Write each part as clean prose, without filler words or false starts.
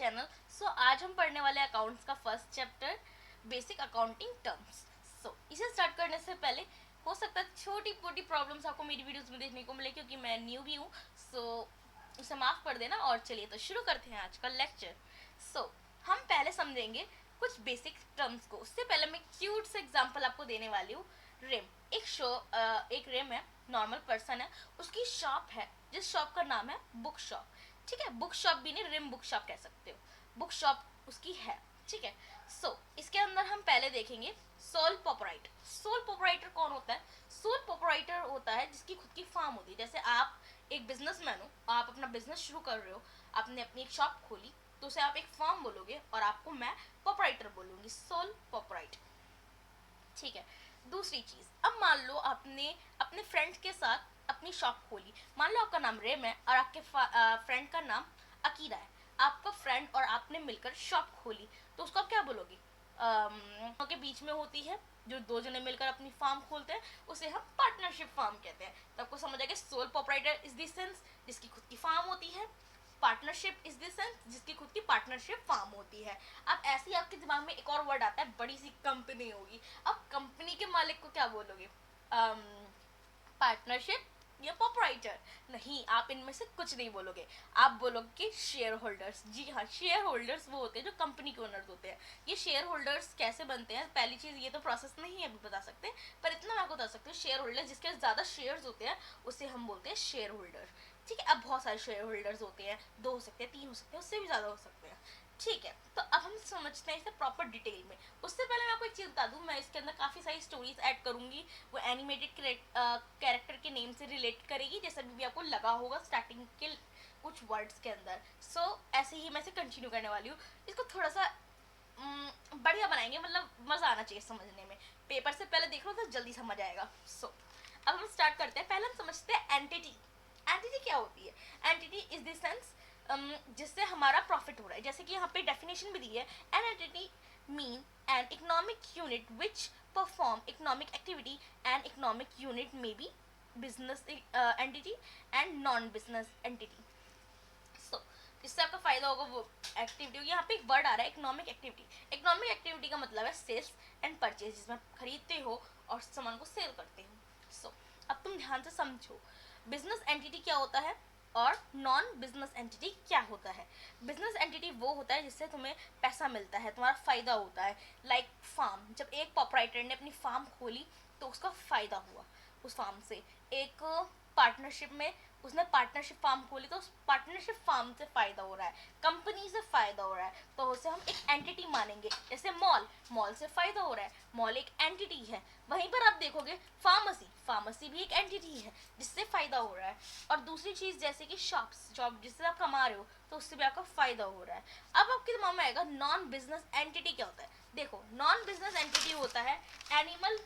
Channel. आज हम पढ़ने वाले अकाउंट्स का first chapter, basic accounting terms. इसे स्टार्ट करने से पहले हो सकता है छोटी मोटी प्रॉब्लम्स आपको मेरी वीडियोस में देखने को मिले, क्योंकि मैं न्यू भी हूँ। उसे माफ़ कर देना। और चलिए तो शुरू करते हैं आज का लेक्चर। हम पहले समझेंगे कुछ बेसिक टर्म्स को। उससे पहले मैं क्यूट से एग्जांपल आपको देने वाली हूँ। रेम एक रेम है, नॉर्मल पर्सन है, उसकी शॉप है जिस शॉप का नाम है बुक शॉप। ठीक है, बुक शॉप भी नहीं, रिम बुक शॉप कह सकते हो। बुक शॉप उसकी है। ठीक है। इसके अंदर हम पहले देखेंगे सोल प्रोपराइटर। सोल प्रोपराइटर कौन होता है? सोल प्रोपराइटर होता है जिसकी खुद की फार्म होती है। जैसे आप एक बिजनेसमैन हो, आप अपना बिजनेस शुरू कर रहे हो, आपने अपनी एक शॉप खोली, तो उसे आप एक फार्म बोलोगे और आपको मैं प्रोपराइटर बोलूंगी, सोल प्रोपराइटर। ठीक है। दूसरी चीज, अब मान लो आपने अपने फ्रेंड के साथ अपनी शॉप खोली। मान लो आपका नाम रेम है और आपके फ्रेंड का नाम अकीरा है। आपका फ्रेंड और आपने मिलकर शॉप खोली, तो उसको आप क्या बोलोगे? के बीच में होती है, जो दो जने मिलकर अपनी फार्म खोलते हैं, उसे हम पार्टनरशिप फार्म कहते हैं। तो आपको समझ आएगा sole proprietor is the sense जिसकी खुद की फार्म होती है, पार्टनरशिप इज द सेंस जिसकी खुद की पार्टनरशिप फार्म होती है। अब ऐसे ही आपके दिमाग में एक और वर्ड आता है, बड़ी सी कंपनी होगी। अब कंपनी के मालिक को क्या बोलोगे? पार्टनरशिप या प्रोपराइटर? नहीं, आप इनमें से कुछ नहीं बोलोगे। आप बोलोगे शेयर होल्डर्स। जी हाँ, शेयर होल्डर्स वो होते हैं जो कंपनी के ओनर्स होते हैं। ये शेयर होल्डर्स कैसे बनते हैं? पहली चीज, ये तो प्रोसेस नहीं अभी बता सकते, पर इतना मैं आपको बता सकती हूँ, शेयर होल्डर जिसके ज्यादा शेयर्स होते हैं उसे हम बोलते हैं शेयर होल्डर। ठीक है। अब बहुत सारे शेयर होल्डर्स होते हैं, 2 हो सकते हैं, 3 हो सकते हैं, उससे भी ज्यादा हो सकते हैं। ठीक है। तो अब हम समझते हैं इसे प्रॉपर डिटेल में। उससे पहले मैं आपको एक चीज बता दूं, मैं इसके अंदर काफी सारी स्टोरीज ऐड करूंगी। वो एनिमेटेड कैरेक्टर के नेम से रिलेट करेगी, जैसा भी आपको लगा होगा स्टार्टिंग के कुछ वर्ड्स के अंदर। ऐसे ही मैं इसे कंटिन्यू करने वाली हूँ। इसको थोड़ा सा बढ़िया बनाएंगे, मतलब मजा आना चाहिए समझने में। पेपर से पहले देख लो तो जल्दी समझ आएगा। अब हम स्टार्ट करते हैं। पहले हम समझते हैं एंटिटी। एंटिटी क्या होती है? एंटिटी इज द सेंस जिससे हमारा प्रॉफिट हो रहा है। जैसे कि यहाँ पे डेफिनेशन भी दी है, an entity mean an economic unit which perform economic activity. An economic unit में be business entity and non business entity. जिससे आपका फायदा होगा वो एक्टिविटी। यहाँ पे एक वर्ड आ रहा है इकोनॉमिक एक्टिविटी। इकोनॉमिक एक्टिविटी का मतलब है सेल्स एंड परचेज, जिसमें खरीदते हो और सामान को सेल करते हो। अब तुम ध्यान से समझो, बिजनेस एंटिटी क्या होता है और नॉन बिजनेस एंटिटी क्या होता है। बिजनेस एंटिटी वो होता है जिससे तुम्हें पैसा मिलता है, तुम्हारा फायदा होता है। लाइक फार्म, जब एक प्रोपराइटर ने अपनी फार्म खोली तो उसका फायदा हुआ उस फार्म से। एक पार्टनरशिप में उसने पार्टनरशिप फार्म खोली तो उस पार्टनरशिप फार्म से फायदा हो रहा है, कंपनी से फायदा हो रहा है, तो उसे हम एक एंटिटी मानेंगे। जैसे मॉल से फायदा हो रहा है, मॉल एक एंटिटी है। वहीं पर आप देखोगे फार्मेसी भी एक एंटिटी है जिससे फायदा हो रहा है। और दूसरी चीज जैसे कि शॉप जिससे आप कमा रहे हो तो उससे भी आपका फायदा हो रहा है। अब आपके दिमाग में आएगा नॉन बिजनेस एंटिटी क्या होता है। देखो, नॉन बिजनेस एंटिटी होता है animal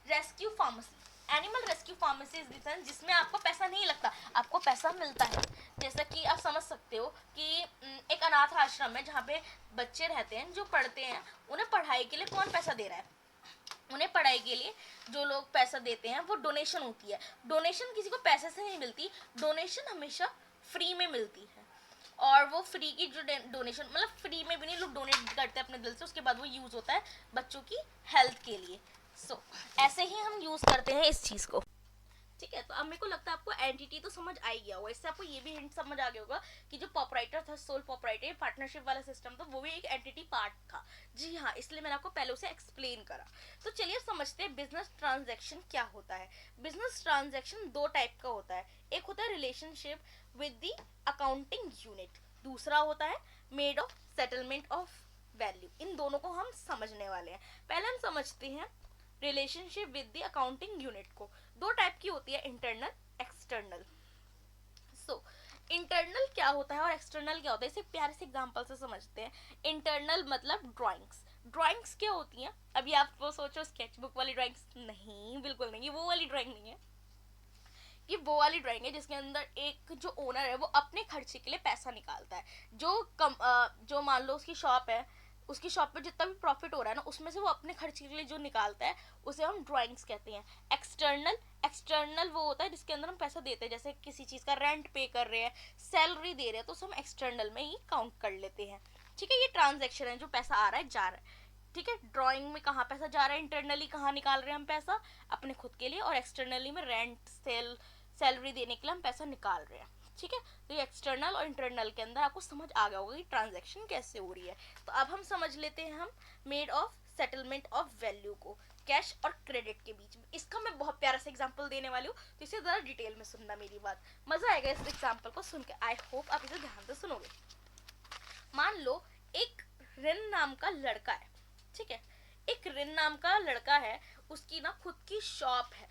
rescue pharmacy. Animal rescue pharmacy is the जिसमें आपको पैसा नहीं लगता, आपको पैसा मिलता है। जैसा कि आप समझ सकते हो कि एक अनाथ आश्रम है जहाँ पे बच्चे रहते हैं जो पढ़ते हैं, उन्हें पढ़ाई के लिए कौन पैसा दे रहा है? उन्हें पढ़ाई के लिए जो लोग पैसा देते हैं वो डोनेशन होती है। डोनेशन किसी को पैसे से नहीं मिलती, डोनेशन हमेशा फ्री में मिलती है। और वो फ्री की जो डोनेशन, मतलब फ्री में भी नहीं, लोग डोनेट करते हैं अपने दिल से, उसके बाद वो यूज होता है बच्चों की हेल्थ के लिए। ऐसे ही हम यूज करते हैं इस चीज को। ठीक है। तो अब मेरे को लगता है आपको एंटिटी तो समझ आ ही गया होगा। इससे आपको ये भी हिंट समझ आ गया होगा कि जो प्रोपराइटर था, सोल प्रोपराइटर, पार्टनरशिप वाला सिस्टम था, वो भी एक एंटिटी पार्ट था। जी हाँ, इसलिए मैंने आपको पहले उसे एक्सप्लेन करा। तो चलिए समझते हैं बिजनेस ट्रांजैक्शन क्या होता है। बिजनेस ट्रांजैक्शन 2 टाइप का होता है। एक होता है relationship with the accounting unit, दूसरा होता है made of settlement of value. इन दोनों को हम समझने वाले हैं। पहले हम समझते हैं relationship with the accounting unit को। 2 टाइप की होती है, इंटरनल, एक्सटर्नल। इंटरनल क्या होता है और एक्सटर्नल क्या होता है, इसे प्यारे से एग्जांपल से समझते हैं। इंटरनल मतलब ड्राइंग्स। ड्राइंग्स क्या होती हैं? अभी आप वो सोचो स्केचबुक वाली ड्राइंग्स, नहीं, बिल्कुल नहीं, वो वाली ड्राइंग नहीं है। ये वो वाली ड्राइंग है जिसके अंदर एक जो ओनर है वो अपने खर्चे के लिए पैसा निकालता है। जो मान लो उसकी शॉप है, उसकी शॉप पे जितना भी प्रॉफिट हो रहा है ना, उसमें से वो अपने खर्च के लिए जो निकालता है उसे हम ड्राइंग्स कहते हैं। एक्सटर्नल, एक्सटर्नल वो होता है जिसके अंदर हम पैसा देते हैं, जैसे किसी चीज़ का रेंट पे कर रहे हैं, सैलरी दे रहे हैं, तो उसे हम एक्सटर्नल में ही काउंट कर लेते हैं। ठीक है, ये ट्रांजेक्शन है जो पैसा आ रहा है जा रहा है। ठीक है, ड्राइंग में कहाँ पैसा जा रहा है, इंटरनली कहाँ निकाल रहे हैं हम पैसा अपने खुद के लिए, और एक्सटर्नली में रेंट सैलरी देने के लिए हम पैसा निकाल रहे हैं। ठीक है, तो ये एक्सटर्नल और इंटरनल के अंदर आपको समझ आ गया होगा कि ट्रांजैक्शन कैसे हो रही है। तो अब हम समझ लेते हैं हम made of settlement of value को कैश और क्रेडिट के बीच में। इसका मैं बहुत प्यारा सा एग्जांपल देने वाली हूँ, तो इसे ज़रा डिटेल में सुनना मेरी बात, मज़ा आएगा इस एग्जांपल को सुन के। आई होप आप इसे ध्यान से सुनोगे। मान लो एक रिन नाम का लड़का है। ठीक है, एक रिन नाम का लड़का है, उसकी ना खुद की शॉप है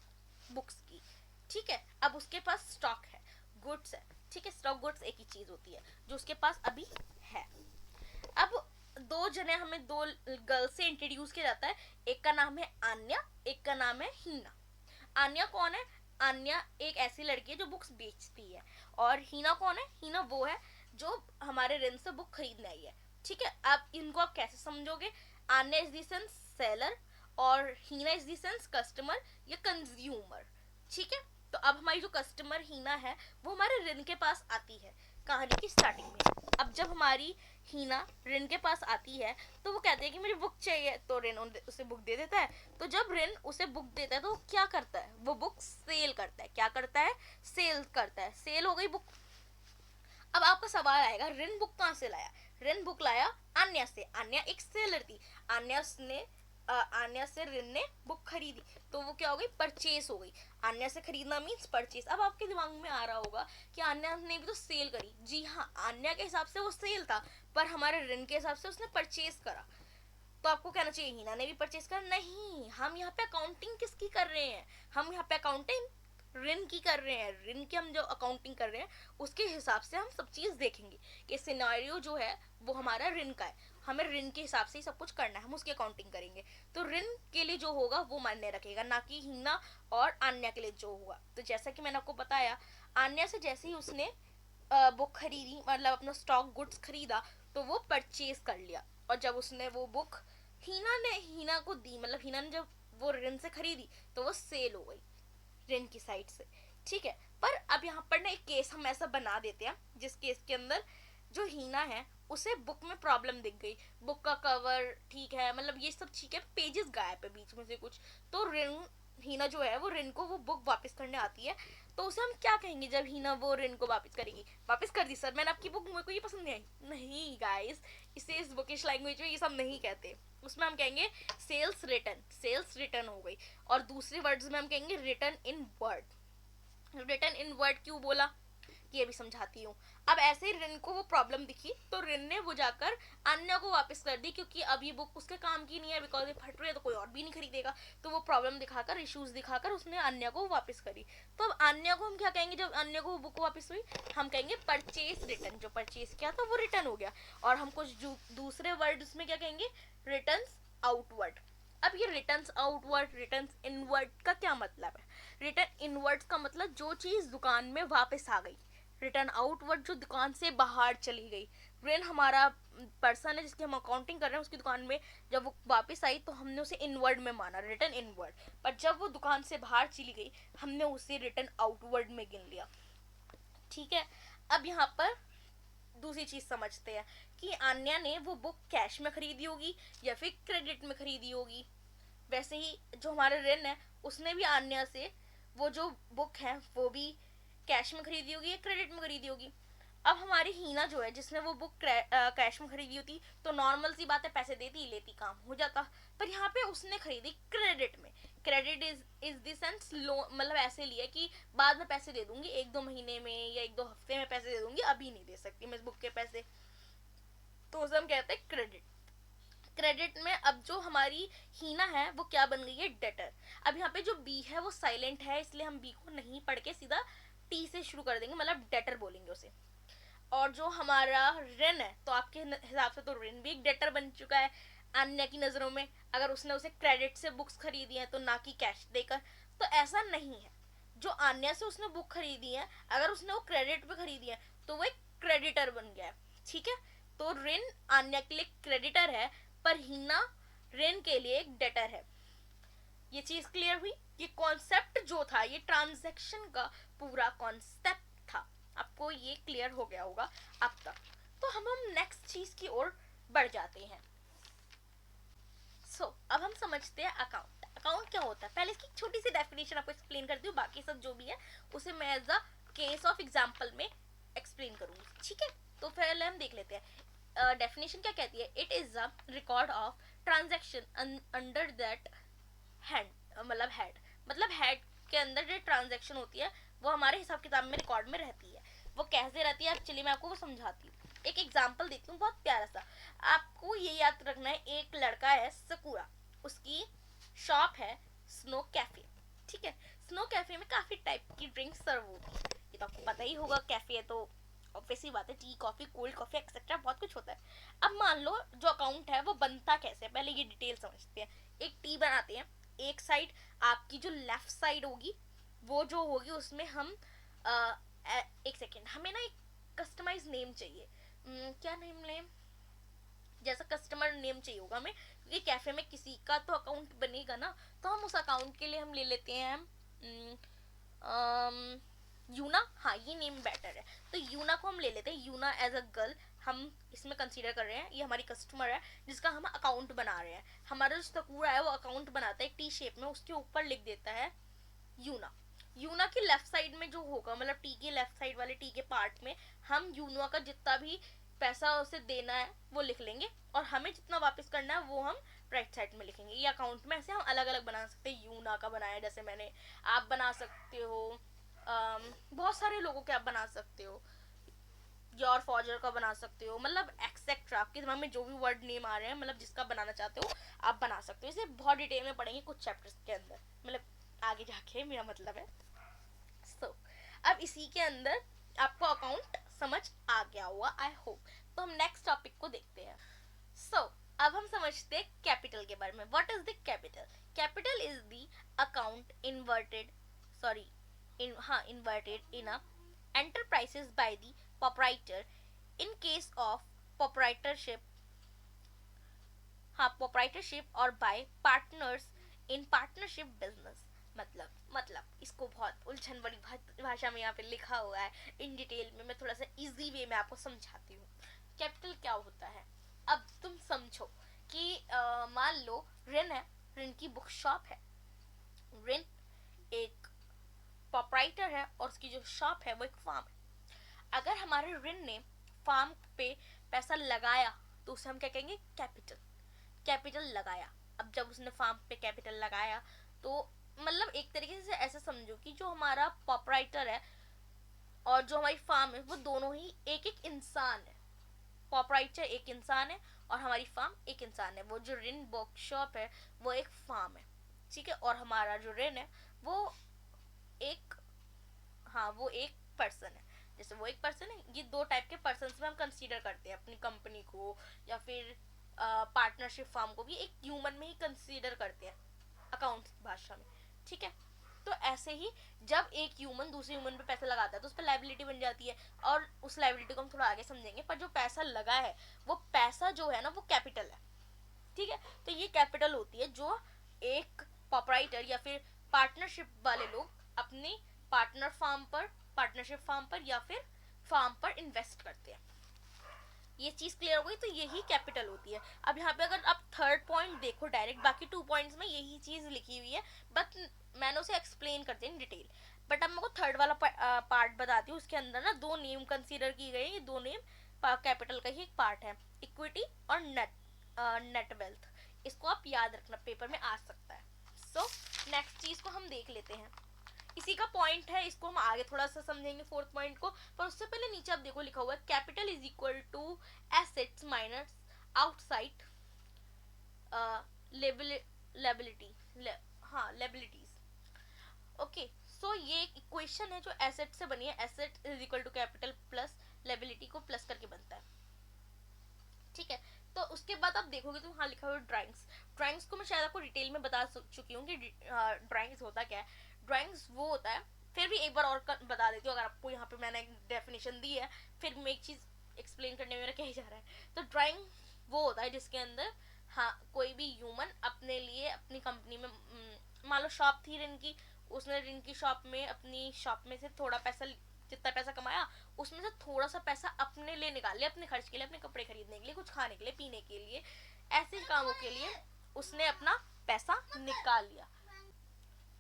बुक्स की। ठीक है, अब उसके पास स्टॉक है, गुड्स है। ठीक है, स्टॉक गुड्स एक ही चीज होती है जो उसके पास अभी है। अब दो जने, हमें दो गर्ल्स से इंट्रोड्यूस किया जाता है, एक का नाम है आन्या, एक का नाम है हीना। आन्या कौन है? आन्या एक ऐसी लड़की है जो बुक्स बेचती है, और हीना कौन है? हीना वो है जो हमारे रिन से बुक खरीदने आई है। ठीक है, आप इनको आप कैसे समझोगे? Anya is the sense seller और Heena is the sense customer या कंज्यूमर। ठीक है, तो अब हमारी जो कस्टमर हीना है वो हमारे रिन के पास आती है कहानी की स्टार्टिंग में। अब जब हमारी हीना रिन के पास आती है तो वो कहते हैं कि मुझे बुक चाहिए, तो रिन उसे बुक दे देता है। तो जब रिन उसे बुक देता है तो वो क्या करता है? वो बुक सेल करता है। क्या करता है? सेल करता है। सेल हो गई बुक। अब आपका सवाल आएगा, रिन बुक कहाँ से लाया? रिन बुक लाया आन्या से। आन्या एक सेलर थी। आन्या से रिन ने बुक खरीदी, तो वो क्या हो गई? परचेस हो गई। आन्या से खरीदना मीन्स परचेस। अब आपके दिमाग में आ रहा होगा कि आन्या ने भी तो सेल करी। जी हाँ, आन्या के हिसाब से वो सेल था, पर हमारे रिन के हिसाब से उसने परचेस करा। तो आपको कहना चाहिए हीना ने भी परचेस करा। नहीं, हम यहाँ पे अकाउंटिंग किसकी कर रहे हैं? हम यहाँ पे अकाउंटिंग रिन की कर रहे हैं। रिन की हम जो अकाउंटिंग कर रहे हैं उसके हिसाब से हम सब चीज़ देखेंगे कि सिनेरियो जो है वो हमारा रिन का है, हमें रिन के हिसाब से ही सब कुछ करना है, हम उसकी अकाउंटिंग करेंगे। तो रिन के लिए जो होगा वो मान्य रखेगा, ना कि हीना और आन्या के लिए जो होगा। तो जैसा कि मैंने आपको बताया, आन्या से जैसे ही उसने बुक खरीदी, मतलब अपना स्टॉक गुड्स खरीदा, तो वो परचेज कर लिया। और जब उसने वो बुक हीना को दी, मतलब हीना ने जब वो रिन से खरीदी, तो वो सेल हो गई रिन की साइड से। ठीक है, पर अब यहाँ पर ना एक केस हम ऐसा बना देते हैं जिस केस के अंदर जो हीना है उसे बुक में प्रॉब्लम दिख गई। बुक का कवर ठीक है, मतलब ये सब ठीक है, पेजेस गायब है बीच में से कुछ। तो हीना जो है वो रिन को वो बुक वापस करने आती है। तो उसे हम क्या कहेंगे जब हीना वो रिन को वापस करेगी? वापस कर दी सर, मैंने आपकी बुक, मेरे को ये पसंद नहीं आई। नहीं गाइस, इसे इस बुकिश लैंग्वेज में ये सब नहीं कहते। उसमें हम कहेंगे सेल्स रिटर्न, सेल्स रिटर्न हो गई। और दूसरे वर्ड्स में हम कहेंगे रिटर्न इन वर्ड। रिटर्न इन वर्ड क्यों बोला ये भी समझाती हूँ। अब ऐसे ही रिन को वो प्रॉब्लम दिखी, तो रिन ने वो जाकर अन्य को वापस कर दी, क्योंकि अब ये बुक उसके काम की नहीं है, बिकॉज ये फट रही है तो कोई और भी नहीं खरीदेगा। तो वो प्रॉब्लम दिखाकर, इश्यूज दिखाकर उसने अन्य को वापस करी। तो अब अन्य को हम क्या कहेंगे जब अन्य को वो बुक वापस हुई? हम कहेंगे परचेज रिटर्न। जो परचेज किया था वो रिटर्न हो गया। और हम कुछ दूसरे वर्ड उसमें क्या कहेंगे? Return outward. अब ये रिटर्न्स आउटवर्ड, रिटर्न्स इनवर्ड का क्या मतलब है? रिटर्न इनवर्ड का मतलब जो चीज दुकान में वापस आ गई। रिटर्न आउटवर्ड जो दुकान से बाहर चली गई। रिन हमारा पर्सन है जिसकी हम अकाउंटिंग कर रहे हैं, उसकी दुकान में जब वो वापस आई तो हमने उसे इनवर्ड में माना, रिटर्न इनवर्ड। पर जब वो दुकान से बाहर चली गई हमने उसे रिटर्न आउटवर्ड में गिन लिया। ठीक है, अब यहाँ पर दूसरी चीज समझते हैं कि आन्या ने वो बुक कैश में खरीदी होगी या फिर क्रेडिट में खरीदी होगी। वैसे ही जो हमारे रिन है उसने भी आन्या से वो जो बुक है वो भी कैश में खरीदी होगी या क्रेडिट में खरीदी होगी। अब हमारी हीना जो है जिसने वो बुक कैश में खरीदी होती तो नॉर्मल सी बात है, पैसे देती लेती काम हो जाता। पर यहाँ पे उसने खरीदी क्रेडिट में। Credit is the sense loan, मतलब ऐसे लिया कि बाद में पैसे दे दूंगी, 1-2 महीने में या 1-2 हफ्ते में पैसे दे दूंगी, अभी नहीं दे सकती मैं इस बुक के पैसे। तो उसे हम कहते हैं क्रेडिट। क्रेडिट में अब जो हमारी हीना है वो क्या बन गई है? डेटर। अब यहाँ पे जो बी है वो साइलेंट है, इसलिए हम बी को नहीं पढ़ के सीधा टी से शुरू कर देंगे, मतलब डेटर बोलेंगे उसे। और जो हमारा रिन है, तो आपके हिसाब से तो रिन भी एक डेटर बन चुका है अन्य की नजरों में, अगर उसने उसे क्रेडिट से बुक्स खरीदी है तो ना कि कैश देकर। तो ऐसा नहीं है, जो अन्य से उसने बुक खरीदी है अगर उसने वो क्रेडिट पे खरीदी है तो वो एक क्रेडिटर बन गया है। ठीक है, तो रिन अन्य के लिए क्रेडिटर है, पर हीना ऋण के लिए एक डेटर है। ये चीज क्लियर हुई? ये कॉन्सेप्ट जो था, ये ट्रांजैक्शन का पूरा कॉन्सेप्ट था। आपको ये क्लियर हो गया होगा अब तक। तो हम नेक्स्ट चीज की ओर बढ़ जाते हैं। अब हम समझते हैं अकाउंट। अकाउंट क्या होता है? पहले इसकी छोटी सी डेफिनेशन आपको एक्सप्लेन करती हूँ, बाकी सब जो भी है उसे मैं as a case of example में एक्सप्लेन करूंगी, ठीक है? तो पहले हम देख लेते हैं डेफिनेशन क्या कहती है। It is a record of transaction under that head, मतलब हेड के अंदर जो ट्रांजैक्शन होती है वो हमारे हिसाब किताब में रिकॉर्ड में रहती है। वो कैसे रहती है, एक्चुअली मैं आपको वो समझाती हूँ। एक एग्जांपल देती हूँ बहुत प्यारा सा। आपको ये याद रखना है, एक लड़का है सकुरा, उसकी शॉप है स्नो कैफे, ठीक है? स्नो कैफे में काफी टाइप की ड्रिंक्स सर्व होती है, ये तो आपको पता ही होगा। कैफे है तो ऑब्वियसली बात है, tea coffee cold coffee etcetera बहुत कुछ होता है। अब मान लो जो अकाउंट है वो बनता कैसे है, पहले ये डिटेल समझते हैं। एक टी बनाते हैं, एक साइड आपकी जो लेफ्ट साइड होगी वो जो होगी उसमें हम एक सेकेंड, हमें ना एक कस्टमाइज नेम चाहिए। क्या नेम लें? जैसा कस्टमर नेम चाहिए होगा हमें, क्योंकि कैफे में किसी का तो अकाउंट बनेगा ना, तो हम उस अकाउंट के लिए हम ले लेते हैं यूना। हाँ, ये नेम बेटर है, तो यूना को हम ले लेते हैं। यूना एज अ गर्ल हम इसमें कंसीडर कर रहे हैं, ये हमारी कस्टमर है जिसका हम अकाउंट बना रहे हैं। हमारा जो सकुरा है वो अकाउंट बनाता है एक टी शेप में, उसके ऊपर लिख देता है यूना। यूना की लेफ्ट साइड में जो होगा, मतलब टी के लेफ्ट साइड वाले टी के पार्ट में हम यूना का जितना भी पैसा उसे देना है वो लिख लेंगे, और हमें जितना वापस करना है वो हम राइट साइड में लिखेंगे। ये अकाउंट में ऐसे हम अलग अलग बना सकते हैं। यूना का बनाया जैसे मैंने, आप बना सकते हो बहुत सारे लोगों के आप बना सकते हो, योर फॉजर का बना सकते हो, मतलब एक्सेट्रा आपके दिमाग में जो भी वर्ड नेम आ रहे हैं, मतलब जिसका बनाना चाहते हो आप बना सकते हो। इसे बहुत डिटेल में पढ़ेंगे कुछ चैप्टर्स के अंदर, मतलब आगे जाके मेरा मतलब है। अब इसी के अंदर आपको अकाउंट समझ आ गया होगा आई होप। तो हम नेक्स्ट टॉपिक को देखते हैं। अब हम समझते हैं कैपिटल के बारे में। What is the capital? Capital is the account inverted in a enterprises by the proprietor in case of proprietorship और by partners in partnership business। मतलब इसको बहुत उलझन भरी भाषा में यहाँ पे लिखा हुआ है, इन डिटेल में मैं थोड़ा सा इजी वे में आपको समझाती हूँ। कैपिटल क्या होता है? अब तुम समझो कि मान लो ऋण है, ऋण की बुक शॉप है, ऋण एक प्रोप्राइटर है और उसकी जो शॉप है वो एक फार्म है। अगर हमारे ऋण ने फार्म पे पैसा लगाया तो उसे हम क्या कहेंगे? कैपिटल लगाया। अब जब उसने फार्म पे कैपिटल लगाया तो मतलब एक तरीके से ऐसा समझो कि जो हमारा प्रोप्राइटर है और जो हमारी फार्म है वो दोनों ही एक एक इंसान है। प्रोप्राइटर एक इंसान है और हमारी फार्म एक इंसान है। वो जो ऋण वर्कशॉप है वो एक फार्म है, ठीक है? और हमारा जो ऋण है वो एक वो एक पर्सन है। जैसे वो एक पर्सन है, ये दो टाइप के पर्सन में हम कंसीडर करते हैं अपनी कंपनी को, या फिर पार्टनरशिप फार्म को भी एक ह्यूमन में ही कंसीडर करते हैं अकाउंट भाषा में, ठीक है? तो ऐसे ही जब एक ह्यूमन दूसरे ह्यूमन पे पैसा लगाता है तो उस पर लाइबिलिटी बन जाती है, और उस लाइबिलिटी को हम थोड़ा आगे समझेंगे। पर जो पैसा लगा है वो पैसा जो है ना वो कैपिटल है, ठीक है? तो ये कैपिटल होती है जो एक प्रोप्राइटर या फिर पार्टनरशिप वाले लोग अपनी पार्टनरशिप फार्म पर या फिर फार्म पर इन्वेस्ट करते हैं। ये चीज क्लियर हो गई? तो यही कैपिटल होती है। अब यहाँ पे अगर आप थर्ड पॉइंट देखो डायरेक्ट, बाकी 2 पॉइंट्स में यही चीज लिखी हुई है, बट मैंने उसे एक्सप्लेन करते हैं डिटेल। बट अब मैं थर्ड वाला पार्ट बताती हूँ। उसके अंदर ना 2 नेम कंसीडर की गई। ये 2 नेम कैपिटल का ही एक पार्ट है, इक्विटी और नेट वेल्थ। इसको आप याद रखना, पेपर में आ सकता है। नेक्स्ट चीज को हम देख लेते हैं। इसी का पॉइंट है, इसको हम आगे थोड़ा सा समझेंगे फोर्थ पॉइंट को। पर उससे पहले नीचे आप देखो लिखा हुआ है capital is equal to assets minus outside liabilities. Okay, so ये एक इक्वेशन है जो एसेट से बनी है। Asset is equal to capital plus liability को प्लस करके बनता है, ठीक है? तो उसके बाद आप देखोगे तो वहाँ लिखा हुआ है ड्राइंग्स को मैं शायद आपको डिटेल में बता चुकी हूँ कि ड्राइंग्स होता क्या है। ड्राइंग्स वो होता है, फिर भी एक बार और बता देती हूँ अगर आपको यहाँ पे मैंने एक डेफिनेशन दी है, फिर मैं एक चीज एक्सप्लेन करने में मेरा क्या ही जा रहा है। तो ड्राइंग वो होता है जिसके अंदर हाँ, कोई भी ह्यूमन अपने लिए अपनी कंपनी में मान लो शॉप थी ऋण की, उसने ऋण की शॉप में अपनी शॉप में से थोड़ा पैसा, जितना पैसा कमाया उसमें से थोड़ा सा पैसा अपने लिए निकाल लिया, अपने खर्च के लिए, अपने कपड़े खरीदने के लिए, कुछ खाने के लिए, पीने के लिए, ऐसे कामों के लिए उसने अपना पैसा निकाल लिया,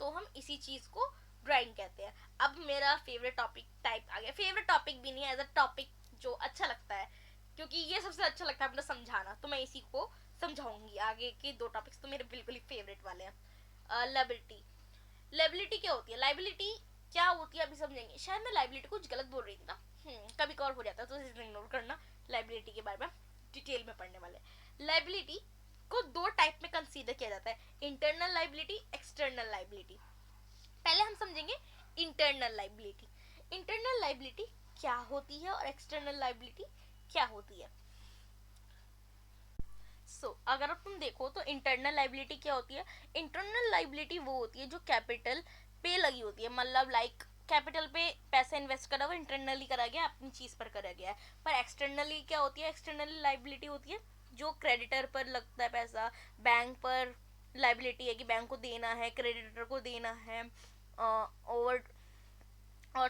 तो हम इसी चीज को ड्राइंग कहते हैं। अब मेरा फेवरेट टॉपिक टाइप आ गया, फेवरेट टॉपिक भी नहीं है, एज अ टॉपिक जो अच्छा लगता है, क्योंकि ये सबसे अच्छा लगता है अपना समझाना, तो मैं इसी को समझाऊंगी। आगे के दो टॉपिक्स तो मेरे बिल्कुल ही फेवरेट वाले हैं। लायबिलिटी। लायबिलिटी क्या होती है? लायबिलिटी क्या होती है अभी समझेंगे। शायद मैं लायबिलिटी कुछ गलत बोल रही थी ना, कभी कवर हो जाता है तो इसे इग्नोर करना। लायबिलिटी के बारे में डिटेल में पढ़ने वाले। लायबिलिटी को दो टाइप में कंसीडर किया जाता है, इंटरनल लायबिलिटी, एक्सटर्नल लायबिलिटी। पहले हम समझेंगे इंटरनल लायबिलिटी। इंटरनल लायबिलिटी क्या होती है और एक्सटर्नल लायबिलिटी क्या होती है। अगर तुम देखो तो इंटरनल लायबिलिटी क्या होती है? इंटरनल लायबिलिटी वो होती है जो कैपिटल पे लगी होती है, मतलब लाइक कैपिटल पे पैसा इन्वेस्ट करा हुआ इंटरनली करा गया, अपनी चीज पर करा गया है। पर एक्सटर्नली क्या होती है? एक्सटर्नल लायबिलिटी होती है जो क्रेडिटर पर लगता है पैसा, बैंक पर लायबिलिटी है कि बैंक को देना है, क्रेडिटर को देना है, और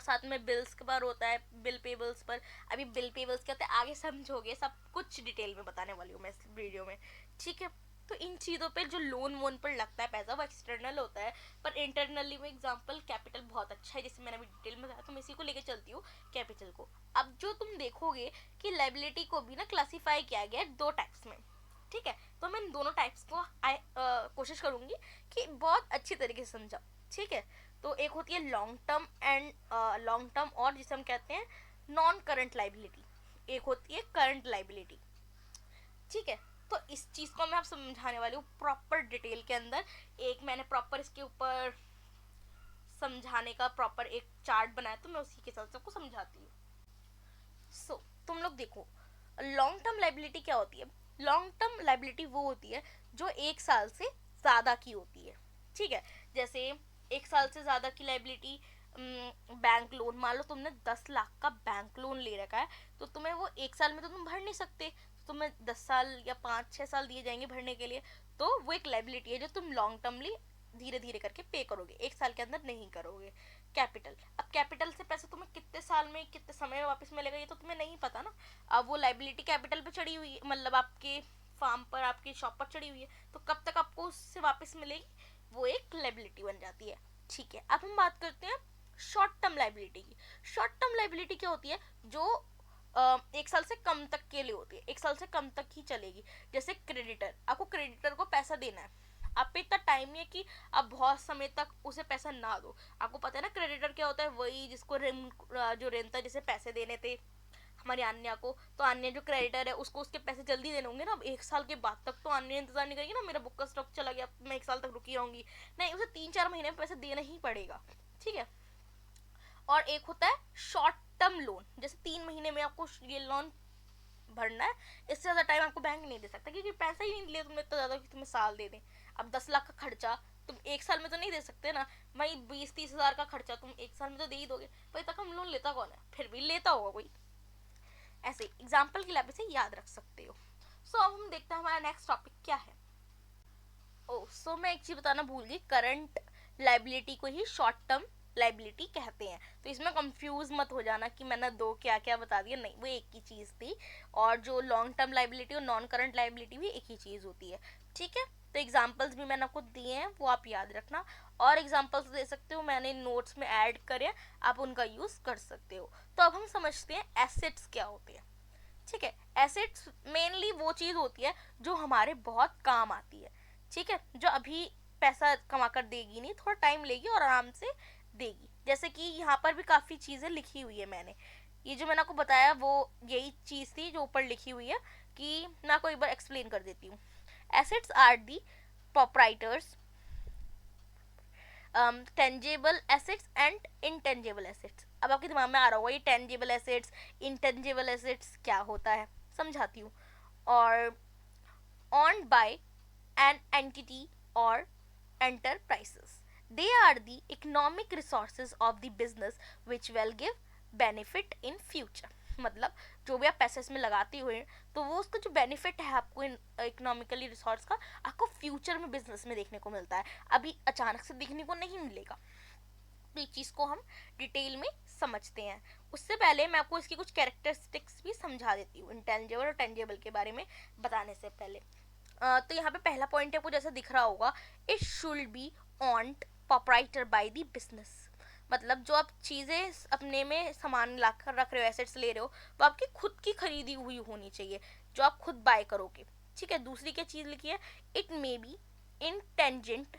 साथ में बिल्स के बार होता है, बिल पेबल्स पर। अभी बिल पेबल्स क्या होता है आगे समझोगे, सब कुछ डिटेल में बताने वाली हूँ मैं इस वीडियो में, ठीक है। तो इन चीज़ों पे जो लोन वोन पर लगता है पैसा वो एक्सटर्नल होता है, पर इंटरनली में एग्जांपल कैपिटल बहुत अच्छा है, जैसे मैंने अभी डिटेल में बताया, तो मैं इसी को लेके चलती हूँ कैपिटल को। अब जो तुम देखोगे कि लायबिलिटी को भी ना क्लासीफाई किया गया है दो टाइप्स में, ठीक है। तो मैं इन दोनों टाइप्स को कोशिश करूंगी कि बहुत अच्छी तरीके से समझाऊँ, ठीक है। तो एक होती है long term and long term, और जिसे हम कहते हैं नॉन करंट लायबिलिटी, एक होती है करंट लायबिलिटी, ठीक है। तो इस चीज को मैं आप समझाने वाली हूँ प्रॉपर डिटेल के अंदर। एक मैंने प्रॉपर इसके ऊपर समझाने का प्रॉपर एक चार्ट बनाया, तो मैं उसी के साथ सबको समझाती हूँ। तुम लोग देखो लॉन्ग टर्म लायबिलिटी क्या होती है। लॉन्ग टर्म लायबिलिटी वो होती है जो एक साल से ज्यादा की होती है, ठीक है। जैसे एक साल से ज्यादा की लायबिलिटी, बैंक लोन, मान लो तुमने 10 लाख का बैंक लोन ले रखा है, तो तुम्हें वो एक साल में तो तुम भर नहीं सकते, तो तुम्हें 10 साल या 5-6 साल दिए जाएंगे भरने के लिए, तो वो एक लायबिलिटी है जो तुम लॉन्ग टर्मली धीरे धीरे करके पे करोगे, एक साल के अंदर नहीं करोगे। कैपिटल, अब कैपिटल से पैसे तुम्हें कितने साल में कितने समय में वापस मिलेगा ये तो तुम्हें नहीं पता ना। अब वो लायबिलिटी कैपिटल पे चढ़ी हुई है, मतलब आपके फार्म पर, आपकी शॉप पर चढ़ी हुई है, तो कब तक आपको उससे वापस मिलेगी, वो एक लायबिलिटी बन जाती है, ठीक है। अब हम बात करते हैं शॉर्ट टर्म लायबिलिटी की। शॉर्ट टर्म लायबिलिटी क्या होती है? जो एक साल से कम तक के लिए होती है, एक साल से कम तक ही चलेगी। जैसे क्रेडिटर, आपको क्रेडिटर को पैसा देना है, आप पे इतना टाइम नहीं है कि आप बहुत समय तक उसे पैसा ना दो। आपको पता है ना क्रेडिटर क्या होता है? वही जिसको जो ऋण था, जिसे पैसे देने थे हमारी आन्या को, तो आन्या जो क्रेडिटर है उसको उसके पैसे जल्दी देने होंगे ना। अब एक साल के बाद तक तो आन्या इंतजार नहीं करेगी ना, मेरा बुक का स्टॉक चला गया मैं एक साल तक रुकी रहूंगी, नहीं, उसे 3-4 महीने में पैसे देना ही पड़ेगा, ठीक है। और एक होता है शॉर्ट टर्म लोन, जैसे 3 महीने में आपको ये लोन भरना है, इससे ज्यादा टाइम आपको बैंक नहीं दे सकता, क्योंकि पैसा ही नहीं लिया तुमने इतना ज्यादा कि तुम्हें साल दे दें। अब 10 लाख का खर्चा तुम एक साल में तो नहीं दे सकते ना, भाई 20-30 हजार का खर्चा तुम एक साल में तो दे ही दोगे, भाई तक हम लोन लेता कौन है? फिर भी लेता होगा कोई। ऐसे एग्जाम्पल के लिए से याद रख सकते हो। अब हम देखते हैं हमारा नेक्स्ट टॉपिक क्या है। मैं एक चीज बताना भूल गई, करंट लायबिलिटी को ही शॉर्ट टर्म लायबिलिटी कहते हैं, तो इसमें कंफ्यूज मत हो जाना कि मैंने दो क्या क्या बता दिया, नहीं, वो एक ही चीज थी। और जो लॉन्ग टर्म लायबिलिटी और नॉन करंट लायबिलिटी भी एक ही चीज होती है, ठीक है। तो एग्जाम्पल्स भी मैंने आपको दिए हैं, वो आप याद रखना, और एग्जाम्पल्स दे सकते हो, मैंने नोट्स में ऐड करे, आप उनका यूज कर सकते हो। तो अब हम समझते हैं एसेट्स क्या होते हैं, ठीक है। एसेट्स मेनली वो चीज होती है जो हमारे बहुत काम आती है, ठीक है, जो अभी पैसा कमा कर देगी नहीं, थोड़ा टाइम लेगी और आराम से देगी। जैसे कि यहाँ पर भी काफ़ी चीज़ें लिखी हुई है मैंने, ये जो मैंने आपको बताया वो यही चीज़ थी जो ऊपर लिखी हुई है, कि मैं आपको एक बार एक्सप्लेन कर देती हूँ। Assets are the proprietors tangible assets and intangible assets. अब आपके दिमाग में आ रहा होगा ये टेंजेबल एसेट्स, इनटेंजेबल एसेट्स क्या होता है, समझाती हूँ। और owned by an entity or enterprises. They are the economic resources of the business which will give benefit in future. मतलब जो भी आप पैसे इसमें लगाते हुए तो वो उसका जो बेनिफिट है आपको इकोनॉमिकली रिसोर्स का, आपको फ्यूचर में बिजनेस में देखने को मिलता है, अभी अचानक से देखने को नहीं मिलेगा। तो इस चीज़ को हम डिटेल में समझते हैं। उससे पहले मैं आपको इसकी कुछ कैरेक्टरिस्टिक्स भी समझा देती हूँ इंटेंजिबल और टेंजिबल के बारे में बताने से पहले। तो यहाँ पे पहला पॉइंट आपको जैसा दिख रहा होगा, it should be owned proprietor by the business. मतलब जो आप चीज़ें अपने में सामान ला कर रख रहे हो, एसेट्स ले रहे हो, वो आपकी खुद की खरीदी हुई होनी चाहिए, जो आप खुद बाय करोगे। ठीक है, दूसरी क्या चीज़ लिखी है, it may be in tangent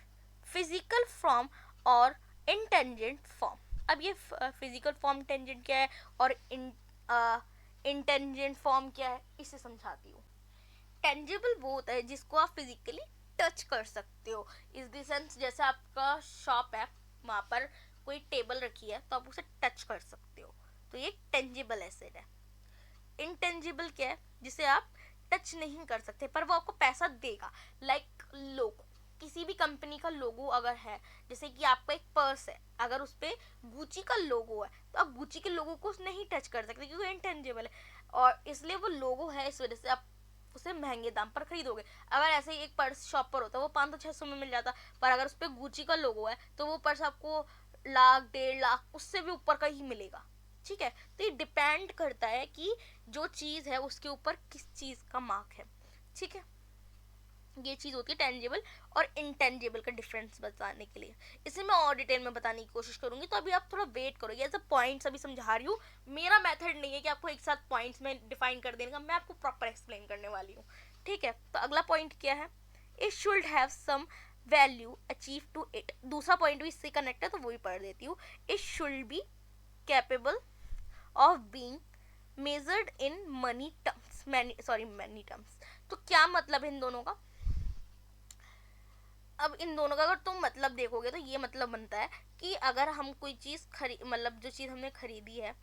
physical form और इंटेंजेंट फॉर्म। अब ये फिजिकल फॉर्म टेंजेंट क्या है और इंटेंजेंट फॉर्म क्या है, इसे समझाती हूँ। टेंजिबल वो होता है जिसको आप फिजिकली टच कर सकते हो, इस द सेंस जैसे आपका शॉप है, वहाँ पर कोई टेबल रखी है तो आप उसे टच कर सकते हो, तो ये टेंजिबल एसेट है। इंटेंजिबल क्या है, जिसे आप टच नहीं कर सकते पर वो आपको पैसा देगा, लाइक लोगो। किसी भी कंपनी का लोगो अगर है, जैसे कि आपका एक पर्स है, अगर उस पर गुची का लोगो है तो आप गुची के लोगो को नहीं टच कर सकते क्योंकि इंटेंजिबल है, और इसलिए वो लोगो है, इस वजह से आप उसे महंगे दाम पर खरीदोगे। अगर ऐसे ही एक पर्स शॉप पर होता वो 500-600 में मिल जाता, पर अगर उस पर गुची का लोगो है तो वो पर्स आपको लाख 1.5 लाख उससे भी ऊपर का ही मिलेगा। ठीक है, तो ये डिपेंड करता है कि जो चीज़ है उसके ऊपर किस चीज़ का मार्क है। ठीक है, ये चीज़ होती है टेंजिबल और इंटेंजिबल का डिफरेंस बताने के लिए। इसे मैं और डिटेल में बताने की कोशिश करूंगी, तो अभी आप थोड़ा वेट करो, ये सब पॉइंट्स अभी समझा रही हूँ। मेरा मेथड नहीं है कि आपको एक साथ पॉइंट्स में डिफाइन कर देने का, मैं आपको प्रॉपर एक्सप्लेन करने वाली हूँ। ठीक है, तो अगला पॉइंट क्या है, it should have some value achieve to it. दूसरा पॉइंट भी इससे कनेक्ट है तो वो भी पढ़ देती हूँ। It should be capable of being measured in money terms, money terms. तो क्या मतलब है इन दोनों का, अब इन दोनों का अगर तुम मतलब देखोगे तो ये मतलब बनता है कि अगर हम कोई चीज़ मतलब जो चीज़ हमने खरीदी है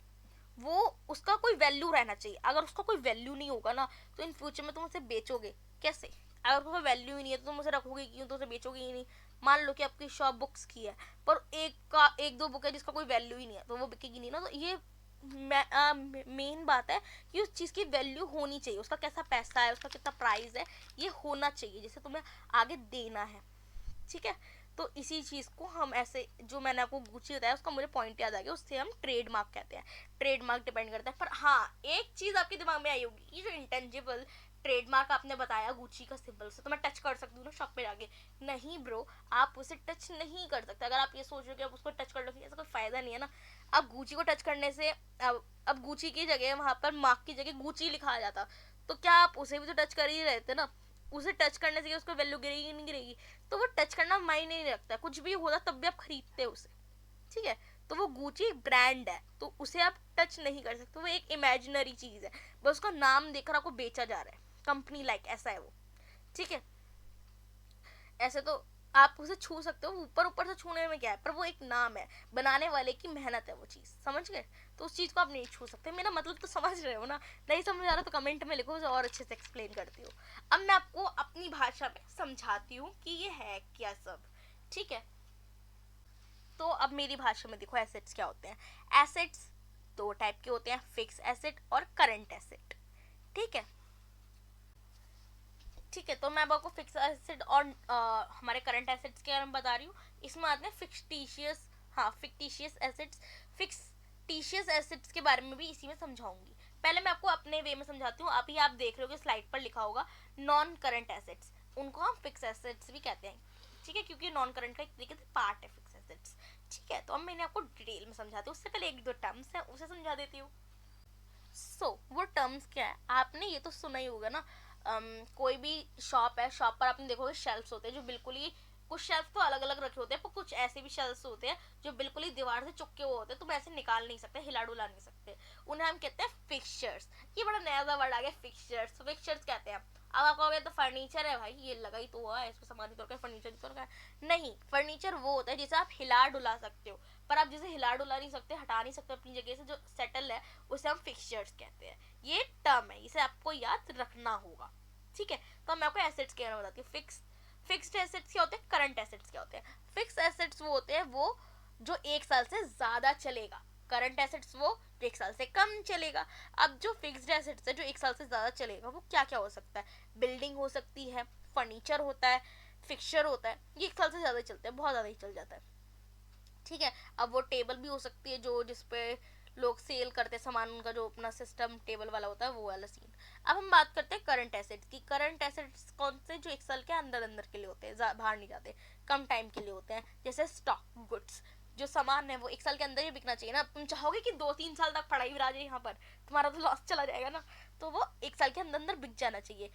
वो उसका कोई वैल्यू रहना चाहिए। अगर उसका कोई वैल्यू नहीं होगा ना तो इन फ्यूचर में तुम उसे बेचोगे कैसे, अगर उसका वैल्यू ही नहीं है तो तुम उसे रखोगे क्यों, तो उसे बेचोगे ही नहीं। मान लो कि आपकी शॉप बुक्स की है पर एक दो बुक है जिसका कोई वैल्यू ही नहीं है तो वो बिकेगी नहीं ना। तो ये मेन बात है कि उस चीज़ की वैल्यू होनी चाहिए, उसका कैसा पैसा है, उसका कितना प्राइस है, ये होना चाहिए जिसे तुम्हें आगे देना है। ठीक है, तो इसी चीज़ को हम ऐसे, जो मैंने आपको गुची बताया उसका मुझे पॉइंट याद आ गया, उससे हम ट्रेडमार्क कहते हैं। ट्रेडमार्क डिपेंड करता है, पर हाँ एक चीज़ आपके दिमाग में आई होगी, ये जो इंटेंजिबल ट्रेडमार्क आपने बताया गुची का सिंबल से, तो मैं टच कर सकती हूँ ना शॉप पे जाके, नहीं ब्रो, आप उसे टच नहीं कर सकते। अगर आप ये सोच रहे हो कि आप उसको टच कर लोगे, ऐसा कोई फायदा नहीं है ना। अब गुची को टच करने से अब गुची की जगह वहाँ पर मार्क की जगह गुची लिखा आ जाता, तो क्या आप उसे भी तो टच कर ही रहे थे ना। उसे टच करने से उसको वैल्यू गिरेगी नहीं गिरेगी, तो वो टच करना मायने नहीं रखता, कुछ भी होता तब भी आप खरीदते हो उसे। ठीक है, तो वो गुची ब्रांड है तो उसे आप टच नहीं कर सकते, वो एक इमेजिनरी चीज है, बस उसका नाम देखकर आपको बेचा जा रहा है, कंपनी लाइक ऐसा है वो। ठीक है, ऐसे तो आप उसे छू सकते हो, ऊपर ऊपर से छूने में क्या है, पर वो एक नाम है, बनाने वाले की मेहनत है वो चीज़, समझ गए। तो उस चीज़ को आप नहीं छू सकते, मेरा मतलब तो समझ रहे हो ना। नहीं समझ आ रहा तो कमेंट में लिखो, उसे और अच्छे से एक्सप्लेन करती हूँ। अब मैं आपको अपनी भाषा में समझाती हूँ कि ये है क्या सब। ठीक है, तो अब मेरी भाषा में देखो एसेट्स क्या होते हैं। एसेट्स दो टाइप के होते हैं, फिक्स एसेट और करंट एसेट। ठीक है, ठीक है, तो मैं अब आपको फिक्स एसेट और हमारे करंट एसेट्स के बारे में बता रही हूँ। इसमें आते हैं फिक्टिशियस, हाँ फिक्टिशियस एसेट्स। फिक्टिशियस एसेट्स के बारे में भी इसी में समझाऊंगी। पहले मैं आपको अपने वे में समझाती हूँ। अभी आप देख रहे हो कि स्लाइड पर लिखा होगा नॉन करंट एसेट्स, उनको हम फिक्स एसेट्स भी कहते हैं। ठीक है, क्योंकि नॉन करंट का एक तरीके से पार्ट है फिक्स एसेट्स। ठीक है, तो अब मैंने आपको डिटेल में समझाती हूँ, उससे पहले एक दो टर्म्स है उसे समझा देती हूँ। वो टर्म्स क्या है, आपने ये तो सुना ही होगा ना। कोई भी शॉप है, शॉप पर आपने देखोगे शेल्फ्स होते हैं जो बिल्कुल ही, कुछ शेल्फ तो अलग अलग रखे होते हैं पर कुछ ऐसे भी शेल्फ्स होते हैं जो बिल्कुल ही दीवार से चुपके हुए होते हैं, तुम ऐसे निकाल नहीं सकते, हिला डुला नहीं सकते, उन्हें हम कहते हैं फिक्सचर्स। ये बड़ा नया सा वर्ड आ गया, फिक्सचर्स। फिक्सचर्स कहते हैं। अब आप कहोगे तो फर्नीचर है भाई, ये लगा ही तो हुआ है, इसको सामान ही तोड़ के फर्नीचर ही तोड़ का। नहीं, फर्नीचर वो होता है जिसे आप हिला डुला सकते हो, पर आप जिसे हिला डुला नहीं सकते, हटा नहीं सकते अपनी जगह से, जो सेटल है, उसे हम फिक्सचर्स कहते हैं। ये टर्म है, इसे आपको याद रखना होगा। ठीक है, तो मैं आपको एसेट्स के बारे में बताती हूँ। फिक्स्ड एसेट्स क्या होते हैं, करंट एसेट्स क्या होते हैं। फिक्स एसेट्स वो होते हैं वो जो 1 साल से ज्यादा चलेगा, करंट एसेट्स वो जो 1 साल से कम चलेगा। अब जो फिक्स्ड एसेट्स है जो 1 साल से ज़्यादा चलेगा वो क्या क्या हो सकता है, बिल्डिंग हो सकती है, फर्नीचर होता है, फिक्सचर होता है, ये 1 साल से ज़्यादा चलते हैं, बहुत ज़्यादा ही चल जाता है, ठीक है। अब वो टेबल भी हो सकती है जो जिसपे लोग सेल करते हैं सामान, उनका जो अपना सिस्टम टेबल वाला होता है वो वाला सीन। अब हम बात करते हैं करंट एसेट्स की। करंट एसेट्स कौन से, जो 1 साल के अंदर अंदर के लिए होते हैं, बाहर नहीं जाते, कम टाइम के लिए होते हैं, जैसे स्टॉक गुड्स। जो सामान है वो 1 साल के अंदर ही बिकना चाहिए ना, तुम चाहोगे कि 2-3 साल तक पड़ा ही रह जाए यहाँ पर, तुम्हारा तो लॉस चला जाएगा ना, तो वो 1 साल के अंदर अंदर बिक जाना चाहिए।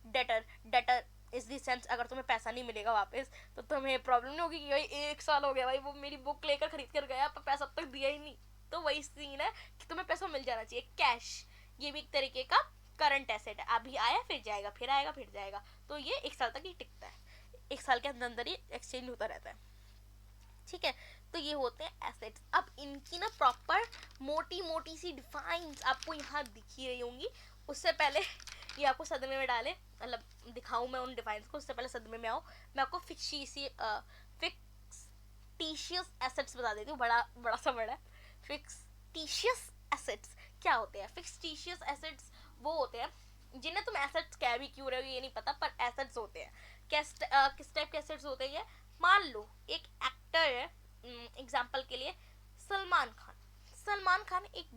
डेटर, डेटर इस दी सेंस अगर तुम्हें पैसा नहीं मिलेगा वापस तो तुम्हें प्रॉब्लम नहीं होगी कि भाई 1 साल हो गया भाई वो मेरी बुक लेकर खरीद कर गया पर पैसा अब तक दिया ही नहीं, तो वही सीन है कि तुम्हें पैसा मिल जाना चाहिए। कैश, ये भी एक तरीके का करंट एसेट है, अभी आया फिर जाएगा, फिर आएगा फिर जाएगा, तो ये 1 साल तक ही टिकता है, 1 साल के अंदर अंदर ही एक्सचेंज होता रहता है, ठीक है। तो ये होते हैं एसेट्स। अब इनकी ना प्रॉपर मोटी मोटी सी डिफाइंस आपको यहाँ दिख ही रही होंगी। उससे पहले ये आपको सदमे में डाले, मतलब दिखाऊं मैं उन डिफाइंस को, उससे पहले सदमे में आओ, मैं आपको फिक्टिशियस एसेट्स बता देती हूँ, बड़ा बड़ा सा वर्ड है। फिक्टिशियस एसेट्स क्या होते हैं? फिक्टिशियस एसेट्स वो होते हैं जिन्हें तुम एसेट्स कह भी क्यों रहे हो ये नहीं पता, पर एसेट्स होते हैं। किस टाइप के एसेट्स होते हैं? मान लो एक एक्टर है, एग्जाम्पल के लिए सलमान खान। सलमान खान एक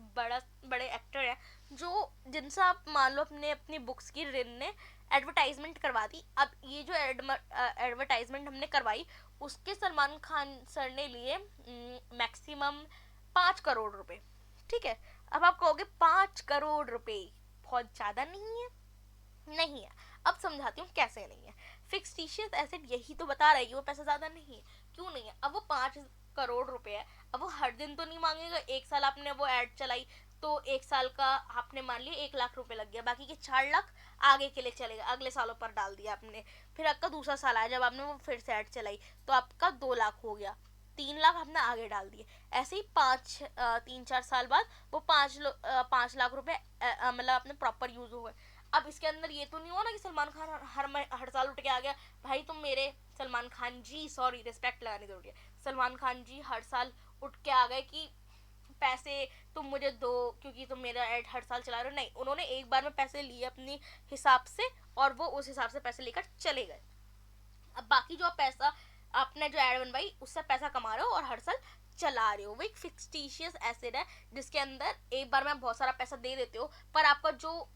बड़े एक्टर है जो जिनसे आप मान लो अपनी बुक्स की रिन ने एडवर्टाइजमेंट करवा दी। अब ये जो एडवर्टाइजमेंट हमने करवाई उसके सलमान खान सर ने लिए मैक्सिमम 5 करोड़ रुपए, ठीक है। अब आप कहोगे 5 करोड़ रुपए बहुत ज्यादा नहीं है? नहीं है। अब समझाती हूँ कैसे नहीं है। फिक्टिशियस एसेट यही तो बता रहा है कि वो पैसा ज्यादा नहीं है। क्यों नहीं है? अब वो 5 करोड़ रुपए है, अब वो हर दिन तो नहीं मांगेगा। 1 साल आपने वो एड चलाई तो 1 साल का आपने मान लिया 1 लाख रुपए लग गया, बाकी के 4 लाख आगे के लिए चलेगा, अगले सालों पर डाल दिया आपने। फिर आपका दूसरा साल आया जब आपने वो फिर से एड चलाई तो आपका 2 लाख हो गया, 3 लाख आपने आगे डाल दिए। ऐसे ही 3-4 साल बाद वो 5 लाख रुपए मतलब आपने प्रॉपर यूज हो गए। अब इसके अंदर ये तो नहीं हुआ ना कि सलमान खान हर साल उठ के आ गया, भाई तुम मेरे सलमान खान जी, सॉरी रिस्पेक्ट लगाने जरूरी है, सलमान खान जी हर साल उठ के आ गए कि पैसे तुम मुझे दो क्योंकि तुम मेरा एड हर साल चला रहे हो। नहीं, उन्होंने एक बार में पैसे लिए अपनी हिसाब से और वो उस हिसाब से पैसे लेकर चले गए। अब बाकी जो पैसा आपने जो एड बनवाई उससे पैसा कमा रहे हो और हर साल चला रहे हो, वो एक फिक्टिशियस एसेट है जिसके अंदर एक बार में बहुत सारा पैसा दे देते हो पर आपका जो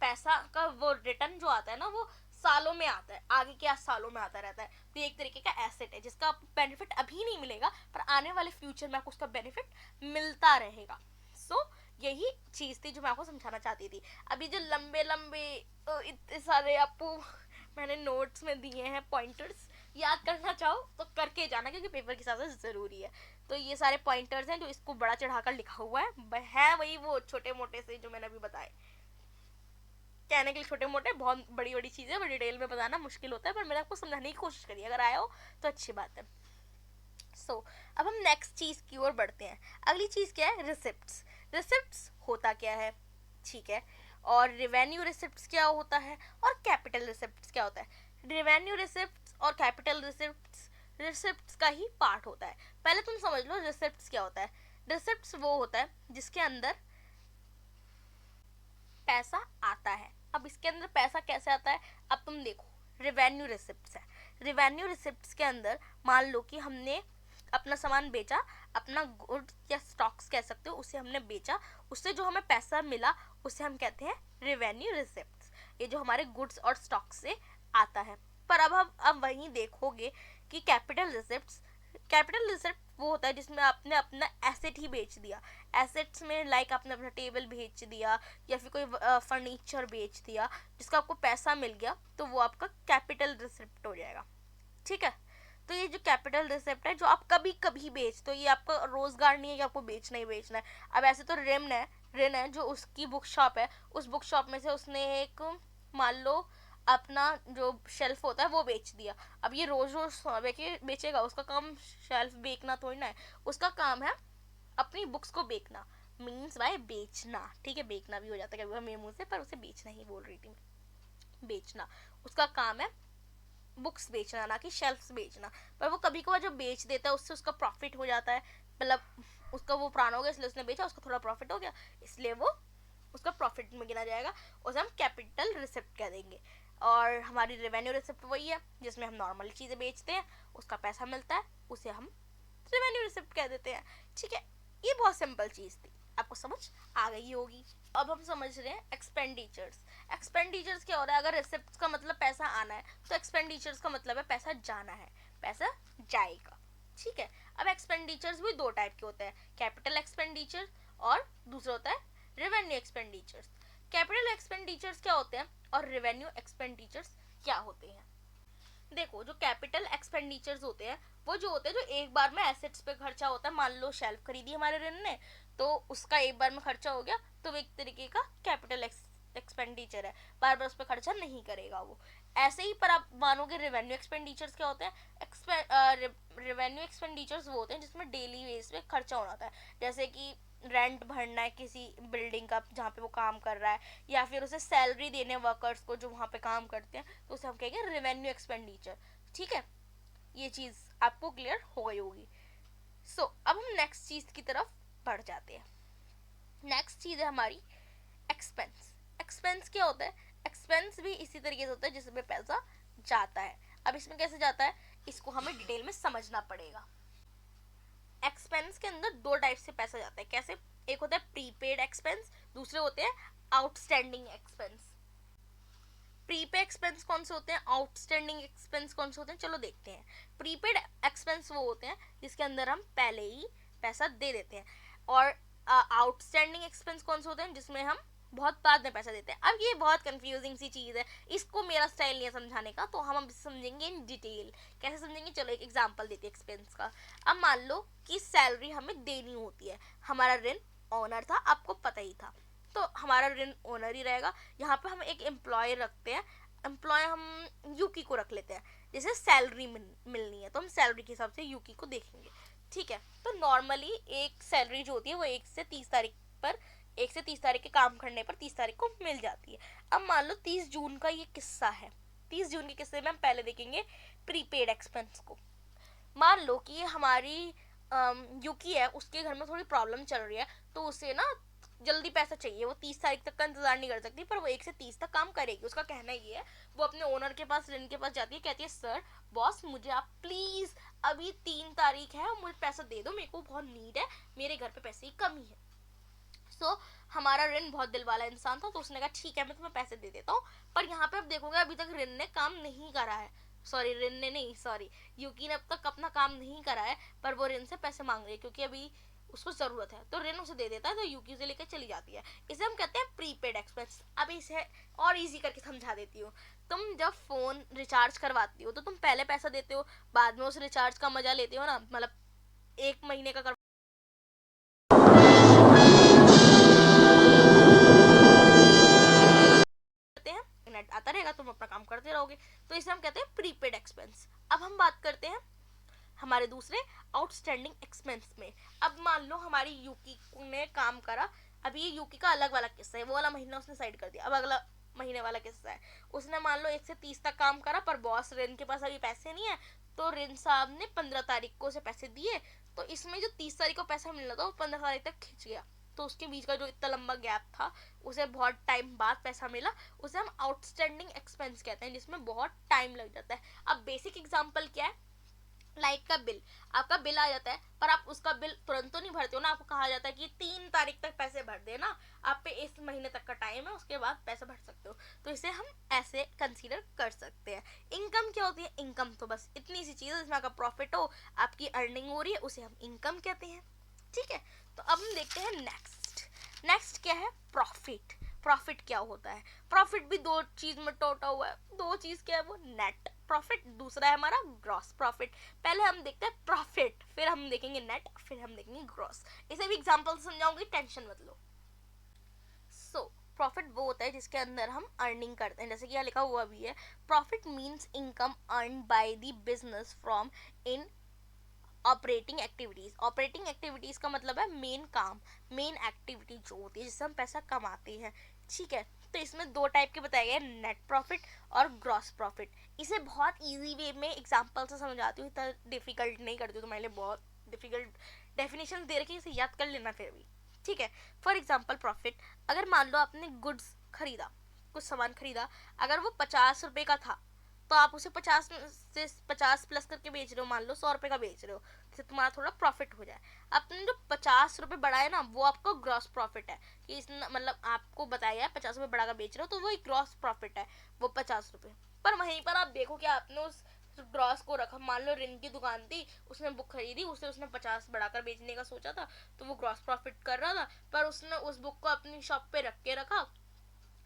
पैसा का वो रिटर्न जो आता है ना वो सालों में आता है, आगे के सालों में आता रहता है। तो ये एक तरीके का एसेट है जिसका बेनिफिट अभी नहीं मिलेगा पर आने वाले फ्यूचर में आपको उसका बेनिफिट मिलता रहेगा। सो यही चीज थी जो मैं आपको समझाना चाहती थी। अभी जो लंबे लंबे इतने सारे आपको मैंने नोट्स में दिए हैं पॉइंटर्स, याद करना चाहो तो करके जाना क्योंकि पेपर के हिसाब से ज़रूरी है। तो ये सारे पॉइंटर्स हैं जो इसको बड़ा चढ़ाकर लिखा हुआ है वही वो छोटे मोटे से जो मैंने अभी बताए। कहने के लिए छोटे मोटे, बहुत बड़ी बड़ी चीज़ें बड़ी डिटेल में बताना मुश्किल होता है पर मैंने आपको समझाने की कोशिश करी, अगर आया हो तो अच्छी बात है। अब हम नेक्स्ट चीज़ की ओर बढ़ते हैं। अगली चीज़ क्या है? रिसिप्ट्स। रिसिप्ट्स होता क्या है, ठीक है, और रेवेन्यू रिसिप्ट्स क्या होता है और कैपिटल रिसिप्ट्स क्या होता है। रेवेन्यू रिसिप्ट्स और कैपिटल रिसिप्ट्स रिसिप्ट्स का ही पार्ट होता है। पहले तुम समझ लो रिसिप्ट्स क्या होता है। रिसिप्ट्स वो होता है जिसके अंदर पैसा आता है। अब इसके अंदर पैसा कैसे आता है, अब तुम देखो रेवेन्यू रिसिप्ट्स है। रेवेन्यू रिसिप्ट्स के अंदर मान लो कि हमने अपना सामान बेचा, अपना गुड्स या स्टॉक्स कह सकते हो, उसे हमने बेचा, उससे जो हमें पैसा मिला उसे हम कहते हैं रेवेन्यू रिसिप्ट्स। ये जो हमारे गुड्स और स्टॉक्स से आता है। पर अब वहीं देखोगे कि कैपिटल रिसिप्ट वो होता है जिसमें आपने अपना एसेट ही बेच दिया। एसेट्स में लाइक आपने अपना टेबल बेच दिया या फिर कोई फर्नीचर बेच दिया जिसका आपको पैसा मिल गया तो वो आपका कैपिटल रिसिप्ट हो जाएगा, ठीक है। तो ये जो कैपिटल रिसिप्ट है जो आप कभी कभी बेच, तो ये आपका रोजगार नहीं है कि आपको बेचना ही बेचना है। अब ऐसे तो रिन है जो उसकी बुक शॉप है, उस बुक शॉप में से उसने एक मान लो अपना जो शेल्फ होता है वो बेच दिया। अब ये रोज रोज बेचेगा, उसका काम शेल्फ बेचना थोड़ी ना है, उसका काम है अपनी बुक्स को बेचना, मीन्स बाय बेचना, ठीक है। बेचना भी हो जाता है कभी मेरे मुंह से, पर उसे बेचना ही बोल रही थी, बेचना उसका काम है, बुक्स बेचना ना कि शेल्फ्स बेचना। पर वो कभी कभार जो बेच देता है उससे उसका प्रॉफिट हो जाता है, मतलब उसका वो पुराना हो गया इसलिए उसने बेचा, उसका थोड़ा प्रॉफिट हो गया इसलिए वो उसका प्रॉफिट में गिना जाएगा, उसे हम कैपिटल रिसिप्ट कह देंगे। और हमारी रेवेन्यू रिसिप्ट वही है जिसमें हम नॉर्मल चीज़ें बेचते हैं, उसका पैसा मिलता है, उसे हम रेवेन्यू रिसिप्ट कह देते हैं। ठीक है, ये बहुत सिंपल चीज़ थी, आपको समझ आ गई होगी। अब हम समझ रहे हैं एक्सपेंडिचर्स। एक्सपेंडिचर्स क्या हो रहा है, अगर रिसिप्ट का मतलब पैसा आना है तो एक्सपेंडिचर्स का मतलब है पैसा जाना है, पैसा जाएगा। ठीक है, अब एक्सपेंडिचर्स भी दो टाइप के होते हैं, कैपिटल एक्सपेंडिचर और दूसरा होता है रेवेन्यू एक्सपेंडिचर्स। कैपिटल एक्सपेंडिचर्स क्या होते हैं और रेवेन्यू एक्सपेंडिचर्स क्या होते हैं? देखो, जो कैपिटल एक्सपेंडिचर्स होते हैं वो जो होते हैं जो एक बार में एसेट्स पे खर्चा होता है। मान लो शेल्फ खरीदी हमारे ऋण ने, तो उसका एक बार में खर्चा हो गया, तो वो एक तरीके का कैपिटल एक्सपेंडिचर है, बार बार उस पर खर्चा नहीं करेगा वो। ऐसे ही पर आप मानोगे रेवेन्यू एक्सपेंडिचर्स क्या होते हैं? रेवेन्यू एक्सपेंडिचर्स वो होते हैं जिसमें डेली बेस पे खर्चा होना होता है, जैसे कि रेंट भरना है किसी बिल्डिंग का जहाँ पे वो काम कर रहा है, या फिर उसे सैलरी देने वर्कर्स को जो वहाँ पे काम करते हैं, तो उसे हम कहेंगे रेवेन्यू एक्सपेंडिचर। ठीक है, ये चीज़ आपको क्लियर हो गई होगी। सो अब हम नेक्स्ट चीज़ की तरफ बढ़ जाते हैं। नेक्स्ट चीज़ है हमारी एक्सपेंस। एक्सपेंस क्या होता है? एक्सपेंस भी इसी तरीके से होता है जिसमें पैसा जाता है। अब इसमें कैसे जाता है इसको हमें डिटेल में समझना पड़ेगा। एक्सपेंस के अंदर दो टाइप से पैसा जाता है। कैसे? एक होता है प्रीपेड एक्सपेंस, दूसरे होते हैं आउटस्टैंडिंग एक्सपेंस। प्रीपेड एक्सपेंस कौन से होते हैं, आउटस्टैंडिंग एक्सपेंस कौन से होते हैं, चलो देखते हैं। प्रीपेड एक्सपेंस वो होते हैं जिसके अंदर हम पहले ही पैसा दे देते हैं, और आउटस्टैंडिंग एक्सपेंस कौन से होते हैं जिसमें हम बहुत बाद में पैसा देते हैं। अब ये बहुत कंफ्यूजिंग सी चीज़ है, इसको मेरा स्टाइल नहीं है समझाने का, तो हम समझेंगे इन डिटेल। कैसे समझेंगे, चलो एक एग्जांपल देते हैं एक्सपेंस का। अब मान लो कि सैलरी हमें देनी होती है, हमारा ऋण ओनर था, आपको पता ही था, तो हमारा ऋण ओनर ही रहेगा। यहाँ पे हम एक एम्प्लॉय रखते हैं, एम्प्लॉय हम यूकी को रख लेते हैं, जैसे सैलरी मिलनी है तो हम सैलरी के हिसाब से यूकी को देखेंगे। ठीक है, तो नॉर्मली एक सैलरी जो होती है वो 1 से 30 तारीख के काम करने पर 30 तारीख को मिल जाती है। अब मान लो 30 जून का ये किस्सा है, 30 जून के किस्से में हम पहले देखेंगे प्रीपेड एक्सपेंस को। मान लो कि हमारी यूकी है, उसके घर में थोड़ी प्रॉब्लम चल रही है, तो उसे ना जल्दी पैसा चाहिए, वो 30 तारीख तक का इंतजार नहीं कर सकती, पर वो 1 से 30 तक काम करेगी। उसका कहना ये है, वो अपने ओनर के पास, ऋण के पास जाती है, कहती है सर बॉस मुझे आप प्लीज़ अभी 3 तारीख है, मुझे पैसा दे दो, मेरे को बहुत नीड है, मेरे घर पे पैसे की कमी है। सो हमारा ऋण बहुत दिल वाला इंसान था, तो उसने कहा ठीक है मैं तुम्हें पैसे दे देता हूँ, पर यहाँ पे अब देखोगे अभी तक ऋण ने काम नहीं करा है, सॉरी ऋण ने नहीं, सॉरी यूकी ने अब तक अपना काम नहीं करा है, पर वो ऋण से पैसे मांग रही है क्योंकि अभी उसको ज़रूरत है, तो ऋण उसे दे देता है, तो यूकी से लेकर चली जाती है। इसे हम कहते हैं प्रीपेड एक्सपेंस। अब इसे और इजी करके समझा देती हूँ। तुम जब फ़ोन रिचार्ज करवाती हो तो तुम पहले पैसा देते हो, बाद में उस रिचार्ज का मजा लेते हो ना, मतलब 1 महीने का नेट आता रहेगा, तुम अपना काम करते रहोगे, तो इसे हम कहते हैं प्रीपेड एक्सपेंस। अब हम बात करते हैं हमारे दूसरे आउटस्टैंडिंग एक्सपेंस में। अब मान लो हमारी यूकी ने काम करा, अभी ये यूकी का अलग वाला किस्सा है, वो वाला महीना उसने साइड कर दिया, अब अगला महीने वाला किस्सा है। उसने मान लो 1 से 30 तक काम करा, पर बॉस ऋण के पास अभी पैसे नहीं है, तो ऋण साहब ने 15 तारीख को उसे पैसे दिए, तो इसमें जो 30 तारीख को पैसा मिलना था वो 15 तारीख तक खिंच गया, तो उसके बीच का जो इतना लंबा गैप था उसे बहुत टाइम बाद पैसा मिला, उसे हम आउटस्टैंडिंग एक्सपेंस कहते हैं, जिसमें बहुत टाइम लग जाता है। अब बेसिक एग्जांपल क्या है, लाइट का बिल, आपका बिल आ जाता है, पर आप उसका बिल तुरंत तो नहीं भरते हो ना, आपको कहा जाता है कि 3 तारीख तक पैसे भर देना, आप पे इस महीने तक का टाइम है, उसके बाद पैसे भर सकते हो, तो इसे हम ऐसे कंसीडर कर सकते हैं। इनकम क्या होती है, इनकम तो बस इतनी सी चीज़ है जिसमें आपका प्रॉफिट हो, आपकी अर्निंग हो रही है, उसे हम इनकम कहते हैं। ठीक है, तो अब हम देखते हैं नेक्स्ट क्या है, प्रॉफिट। प्रॉफिट क्या होता है, प्रॉफिट भी दो चीज में टोटा हुआ है, दो चीज क्या है वो, नेट प्रॉफिट, दूसरा है हमारा ग्रॉस प्रॉफिट। पहले हम देखते हैं प्रॉफिट, फिर हम देखेंगे नेट, फिर हम देखेंगे ग्रॉस। इसे भी एग्जांपल से समझाऊंगी, टेंशन मत लो। सो प्रॉफिट वो होता है जिसके अंदर हम अर्निंग करते हैं, जैसे कि यहाँ लिखा हुआ भी है, profit means income earn by the business from in operating activities. Operating activities का मतलब है मेन काम, मेन एक्टिविटी जो होती है जिससे हम पैसा कमाते हैं। ठीक है, तो इसमें दो टाइप के बताए गए, नेट प्रॉफिट और ग्रॉस प्रॉफिट। इसे बहुत इजी वे में एग्जांपल से समझाती हूँ, इतना डिफिकल्ट नहीं करती हूँ, तुम्हारे लिए बहुत डिफिकल्ट डेफिनेशन दे रखी है, इसे याद कर लेना फिर भी, ठीक है। फॉर एग्जाम्पल प्रॉफिट, अगर मान लो आपने गुड्स खरीदा, कुछ सामान खरीदा, अगर वो 50 रुपए का था तो आप उसे 50 से 50 प्लस करके बेच रहे हो, मान लो 100 रुपए का बेच रहे हो, जिससे तुम्हारा थोड़ा प्रॉफिट हो जाए। आपने जो 50 रुपए बढ़ाए ना, वो आपका ग्रॉस प्रॉफिट है, कि इस मतलब आपको बताया 50 रुपए बढ़ा कर बेच रहे हो तो वो एक ग्रॉस प्रॉफिट है, वो 50 रुपए। पर वहीं पर आप देखो कि आपने उस ग्रॉस को रखा, मान लो रिन की दुकान थी, उसने बुक खरीदी, उसे उसने 50 बढ़ाकर बेचने का सोचा था, तो वो ग्रॉस प्रॉफिट कर रहा था, पर उसने उस बुक को अपनी शॉप पे रख के रखा।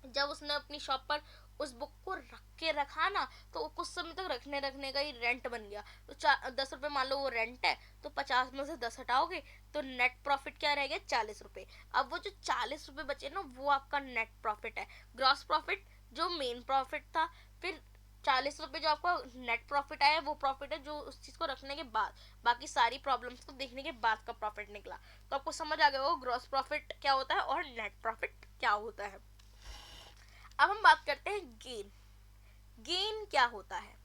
जब उसने अपनी शॉप पर उस बुक को रख के रखा ना, तो कुछ समय तक रखने का ही रेंट बन गया। तो 10 रुपए मान लो वो रेंट है, तो 50 में से 10 हटाओगे तो नेट प्रॉफिट क्या रह गया, 40 रुपए। अब वो जो 40 रुपए बचे ना, वो आपका नेट प्रॉफिट है। ग्रॉस प्रॉफिट जो मेन प्रॉफिट था, फिर 40 रुपए जो आपका नेट प्रॉफिट आया, वो प्रॉफिट है जो उस चीज को रखने के बाद, बाकी सारी प्रॉब्लम्स को देखने के बाद का प्रॉफिट निकला। तो आपको समझ आ गया होगा ग्रॉस प्रॉफिट क्या होता है और नेट प्रॉफिट क्या होता है। अब हम बात करते हैं गेन। गेन क्या होता है,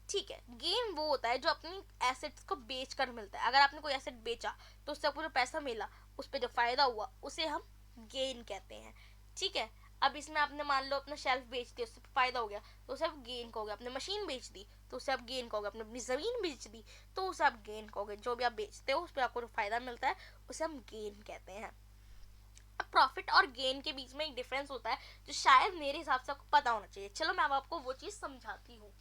ठीक है। गेन वो होता है जो अपनी एसेट्स को बेच कर मिलता है। अगर आपने कोई एसेट बेचा तो उससे आपको जो पैसा मिला, उस पर जो फायदा हुआ, उसे हम गेन कहते हैं, ठीक है। अब इसमें आपने मान लो अपना शेल्फ बेच दिया, उससे फायदा हो गया, तो उसे आप गेन कहोगे। आपने मशीन बेच दी तो उसे आप गेन कहोगे। आपने अपनी जमीन बेच दी तो उसे आप गेन कहोगे। जो भी आप बेचते हो उस पर आपको जो फायदा मिलता है, उसे हम गेन कहते हैं। प्रॉफिट और गेन के बीच में एक डिफरेंस होता है, जो शायद मेरे हिसाब से आपको पता होना चाहिए। चलो मैं अब आपको वो चीज समझाती हूँ।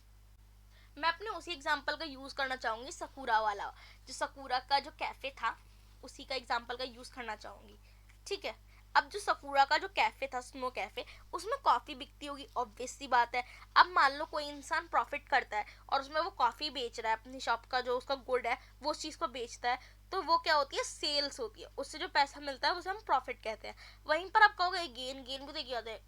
मैं अपने उसी एग्जांपल का यूज करना चाहूंगी, सकूरा वाला। जो सकूरा का जो कैफे था, उसी का एग्जांपल का यूज करना चाहूंगी, ठीक है। अब जो सकूरा का जो कैफे था, स्नो कैफे, उसमें कॉफी बिकती होगी, ऑब्वियस सी बात है। अब मान लो कोई इंसान प्रॉफिट करता है और उसमें वो कॉफी बेच रहा है, अपनी शॉप का जो उसका गुड है वो उस चीज को बेचता है, तो वो क्या होती है, सेल्स होती है। उससे जो पैसा मिलता है उसे हम प्रॉफिट कहते हैं। वहीं पर आप कहोगे गेन, गेन भी तो क्या होता है,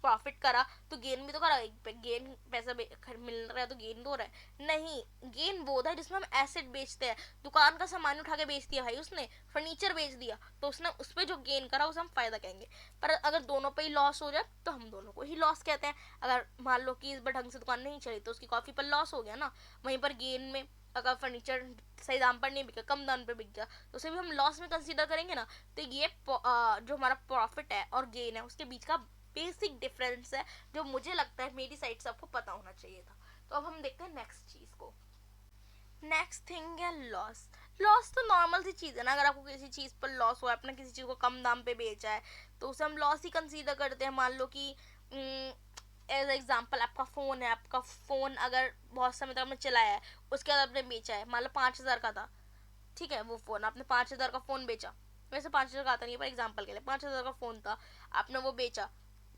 प्रॉफिट करा तो गेन भी तो करा, गेन पैसा मिल रहा है तो गेन तो हो रहा है। नहीं, गेन वो होता है जिसमें हम एसेट बेचते हैं। दुकान का सामान उठा के बेच दिया भाई उसने, फर्नीचर बेच दिया, तो उसने उस पर जो गेन करा उसे हम फायदा कहेंगे। पर अगर दोनों पे ही लॉस हो जाए तो हम दोनों को ही लॉस कहते हैं। अगर मान लो कि इस बार ढंग से दुकान नहीं चली तो उसकी कॉफी पर लॉस हो गया ना। वहीं पर गेन में अगर फर्नीचर सही दाम पर नहीं बिका, कम दाम पर बिक गया, तो उसे भी हम लॉस में कंसीडर करेंगे ना। तो ये जो हमारा प्रॉफिट है और गेन है, उसके बीच का बेसिक डिफरेंस है, जो मुझे लगता है मेरी साइड से आपको पता होना चाहिए था। तो अब हम देखते हैं नेक्स्ट चीज को। नेक्स्ट थिंग है लॉस। लॉस तो नॉर्मल सी चीज है ना। अगर आपको किसी चीज पर लॉस हुआ, आपने किसी चीज को कम दाम पे बेचा है, तो उसे हम लॉस ही कंसीडर करते हैं। मान लो कि एज एग्जाम्पल आपका फोन है, आपका फोन अगर बहुत समय तक आपने चलाया है, उसके बाद आपने बेचा है, मान लो 5,000 का था, ठीक है। वो फोन आपने 5,000 का फोन बेचा, वैसे 5,000 का आता नहीं है, पर एग्जाम्पल के लिए 5,000 का फोन था, आपने वो बेचा,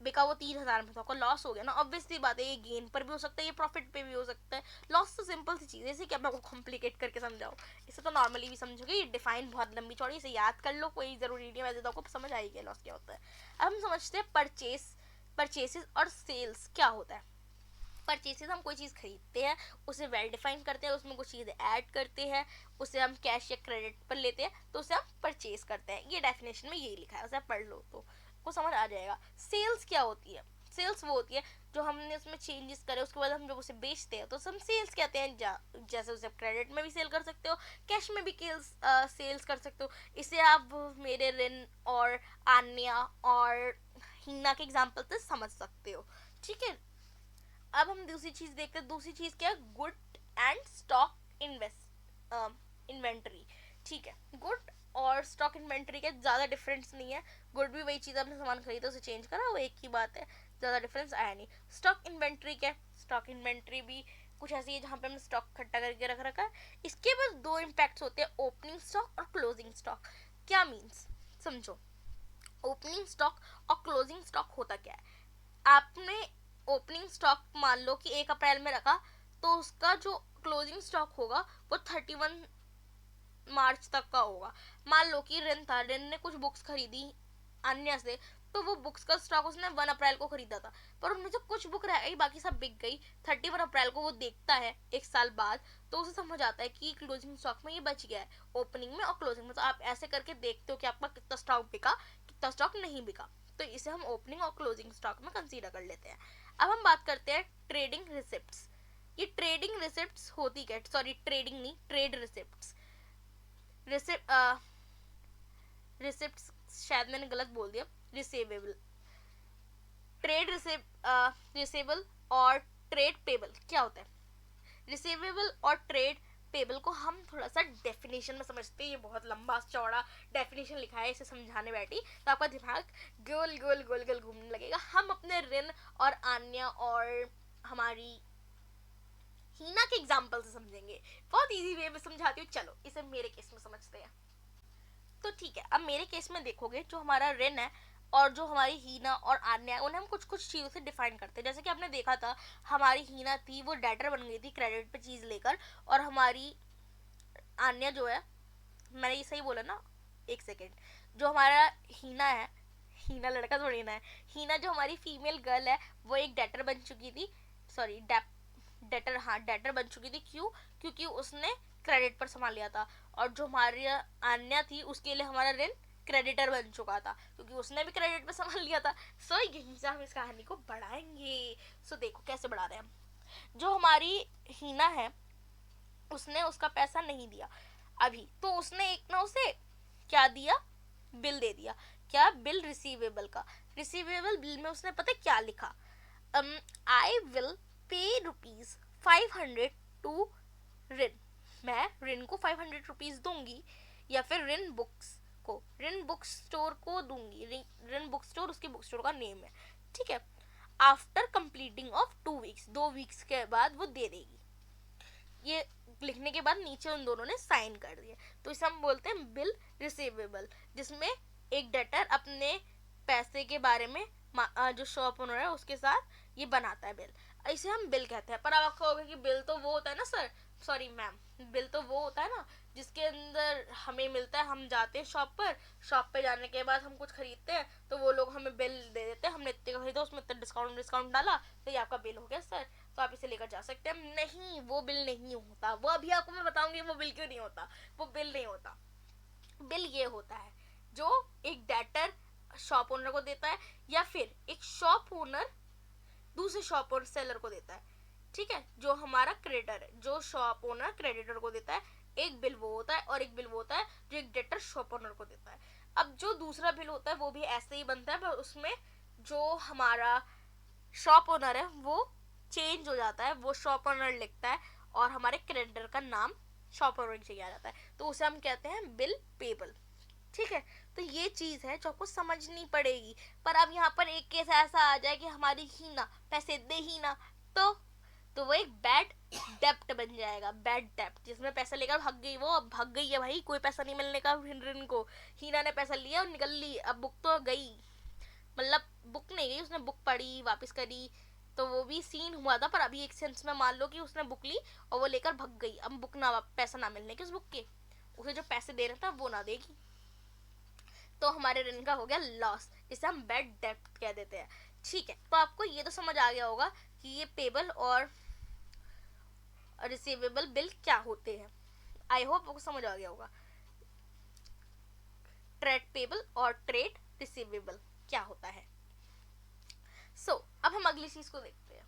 बिका वो 3,000 में, तो आपका लॉस हो गया ना। ऑब्वियसली बात है, ये गेन पर भी हो सकता है, ये प्रॉफिट पे भी हो सकता है। लॉस तो सिंपल सी चीज़ है, इसे क्या मैं आपको कॉम्प्लिकेट करके समझाऊँ, इसे तो नॉर्मली भी समझोगे। ये डिफाइन बहुत लंबी चौड़ी, इसे याद कर लो, कोई ज़रूरी नहीं है, वैसे तो आपको समझ आएगी लॉस क्या होता है। अब हम समझते हैं परचेसेस और सेल्स क्या होता है। परचेसेस, हम कोई चीज़ खरीदते हैं, उसे वेल डिफाइन करते हैं, उसमें कुछ चीज़ें ऐड करते हैं, उसे हम कैश या क्रेडिट पर लेते हैं, तो उसे हम परचेस करते हैं। ये डेफिनेशन में यही लिखा है, उसे आप पढ़ लो तो आपको समझ आ जाएगा। सेल्स क्या होती है, सेल्स वो होती है जो हमने उसमें चेंजेस करे, उसके बाद हम जब उसे बेचते हैं तो हम सेल्स कहते हैं। जैसे उसे आप क्रेडिट में भी सेल कर सकते हो, कैश में भी सेल्स कर सकते हो। इसे आप मेरे रिन और आन्या और हीना के एग्जाम्पल से समझ सकते हो, ठीक है। अब हम दूसरी चीज देखते हैं। दूसरी चीज क्या है, गुड एंड स्टॉक इन्वेंटरी, ठीक है। गुड और स्टॉक इन्वेंटरी के ज़्यादा डिफरेंस नहीं है। गुड भी वही चीज़, आपने सामान खरीदा उसे चेंज करा, वो एक ही बात है, ज़्यादा डिफरेंस आया नहीं। स्टॉक इन्वेंटरी क्या है, स्टॉक इन्वेंटरी भी कुछ ऐसी है जहाँ पे हमने स्टॉक इकट्ठा करके रख रखा है। इसके बस दो इम्पैक्ट्स होते हैं, ओपनिंग स्टॉक और क्लोजिंग स्टॉक। क्या मीन्स, समझो। ओपनिंग स्टॉक और क्लोजिंग स्टॉक होता क्या है, आपने ओपनिंग स्टॉक मान लो कि 1 अप्रैल में रखा, तो उसका जो क्लोजिंग स्टॉक होगा वो 31 मार्च तक का होगा। मान लो कि रिन था, रिन ने कुछ बुक्स खरीदी अन्य से, तो वो बुक्स का स्टॉक उसने 1 अप्रैल को खरीदा था, पर उनमें से कुछ बुक रह गई, बाकी सब बिक गई। 31 अप्रैल को वो देखता है 1 साल बाद, तो उसे समझ आता है कि क्लोजिंग स्टॉक में ये बच गया है, ओपनिंग में और क्लोजिंग में। तो आप ऐसे करके देखते हो कि आपका कितना स्टॉक बिका, कितना स्टॉक नहीं बिका, तो इसे हम ओपनिंग और क्लोजिंग स्टॉक में कंसीडर कर लेते हैं। अब हम बात करते हैं ट्रेडिंग रिसिप्ट्स। ये ट्रेडिंग रिसिप्ट्स होती क्या, सॉरी ट्रेडिंग नहीं, ट्रेड रिसिप्ट्स। रिसिप्ट रिसिप्ट शायद मैंने गलत बोल दिया, रिसीवेबल, ट्रेड रिसीवेबल और ट्रेड पेबल क्या होता है? रिसीवेबल और ट्रेड पेबल को हम थोड़ा सा डेफिनेशन में समझते हैं। ये बहुत लंबा चौड़ा डेफिनेशन लिखा है, इसे समझाने बैठी तो आपका दिमाग गोल गोल गोल गोल घूमने लगेगा। हम अपने ऋण और आन्या और हमारी हीना के एग्जाम्पल से समझेंगे। बहुत इजी वे में समझाती हूँ, चलो इसे मेरे केस में समझते हैं। तो ठीक है, अब मेरे केस में देखोगे जो हमारा ऋण है और जो हमारी हीना और आन्या है उन्हें हम कुछ कुछ चीज़ों से डिफाइन करते हैं। जैसे कि आपने देखा था हमारी हीना थी वो डेटर बन गई थी क्रेडिट पे चीज़ लेकर, और हमारी आन्या जो है, मैंने ये सही बोला ना, एक सेकेंड, जो हमारा हीना है, हीना लड़का थोड़ी ना है, हीना जो हमारी फीमेल गर्ल है वो एक डेटर बन चुकी थी, सॉरी डेटर, हाँ डेटर बन चुकी थी। क्यों? क्योंकि उसने क्रेडिट पर संभाल लिया था। और जो हमारी आन्या थी उसके लिए हमारा ऋण क्रेडिटर बन चुका था क्योंकि उसने भी क्रेडिट पर संभाल लिया था। सो यहीं से हम इस कहानी को बढ़ाएंगे। सो देखो कैसे बढ़ा रहे हैं हम। जो हमारी हीना है उसने उसका पैसा नहीं दिया अभी, तो उसने एक ना उसे क्या दिया, बिल दे दिया। क्या? बिल रिसीवेबल का। रिसीवेबल बिल में उसने पता क्या लिखा, आई विल पे ₹500 टू ऋण, मैं ऋण को 500 रुपीज दूंगी, या फिर ऋण बुक्स को, ऋण बुक स्टोर को दूंगी। ऋण बुक स्टोर उसके बुक स्टोर का नेम है, ठीक है। After completing of 2 weeks, 2 weeks के बाद वो दे देगी। ये लिखने के बाद नीचे उन दोनों ने साइन कर दिए, तो इसे हम बोलते हैं बिल रिसीवेबल, जिसमें एक डेटर अपने पैसे के बारे में जो शॉप ओनर है उसके साथ ये बनाता है बिल, इसे हम बिल कहते हैं। पर अब आपको होगा कि बिल तो वो होता है ना सर, सॉरी मैम, बिल तो वो होता है ना जिसके अंदर हमें मिलता है, हम जाते हैं शॉप पर, शॉप पे जाने के बाद हम कुछ खरीदते हैं तो वो लोग हमें बिल दे देते हैं, हमने इतने का खरीदा उसमें इतना डिस्काउंट डाला तो ये आपका बिल हो गया सर, तो आप इसे लेकर जा सकते हैं। नहीं, वो बिल नहीं होता, वो अभी आपको मैं बताऊंगी वो बिल क्यों नहीं होता। वो बिल नहीं होता, बिल ये होता है जो एक डेटर शॉप ओनर को देता है, या फिर एक शॉप ओनर दूसरे शॉप और सेलर को देता है, ठीक है। जो हमारा क्रेडिटर है, जो शॉप ओनर क्रेडिटर को देता है, एक बिल वो होता है, और एक बिल वो होता है जो एक डेटर शॉप ओनर को देता है। अब जो दूसरा बिल होता है वो भी ऐसे ही बनता है, पर उसमें जो हमारा शॉप ओनर है वो चेंज हो जाता है, वो शॉप ओनर लिखता है और हमारे क्रेडिटर का नाम शॉप ओनर की जगह आ जाता है, तो उसे हम कहते हैं बिल पेबल, ठीक है। तो ये चीज है जो आपको समझनी पड़ेगी। पर अब यहाँ पर एक केस ऐसा आ जाए कि हमारी हीना पैसे दे ही ना, तो वो एक बैड डेप्ट बन जाएगा, बैड डेप्ट, जिसमें पैसा लेकर भाग गई वो, अब भाग गई है भाई, कोई पैसा नहीं मिलने का ऋण को, हीना ने पैसा लिया और निकल ली, अब बुक तो गई, मतलब बुक नहीं गई, उसने बुक पढ़ी वापस करी, तो वो भी सीन हुआ था। पर अभी एक सेंस में मान लो कि उसने बुक ली और वो लेकर भाग गई, अब बुक ना, पैसा ना मिलने के उस बुक के, उसे जो पैसे दे रहा था वो ना देगी, तो हमारे ऋण का हो गया लॉस, इसे हम बैड डेप्ट कह देते हैं, ठीक है। तो आपको ये तो समझ आ गया होगा कि ये पेबल और रिसीवेबल बिल क्या होते हैं। आई होप आपको समझ आ गया होगा ट्रेड पेबल और ट्रेड रिसीवेबल क्या होता है। अब हम अगली चीज को देखते हैं।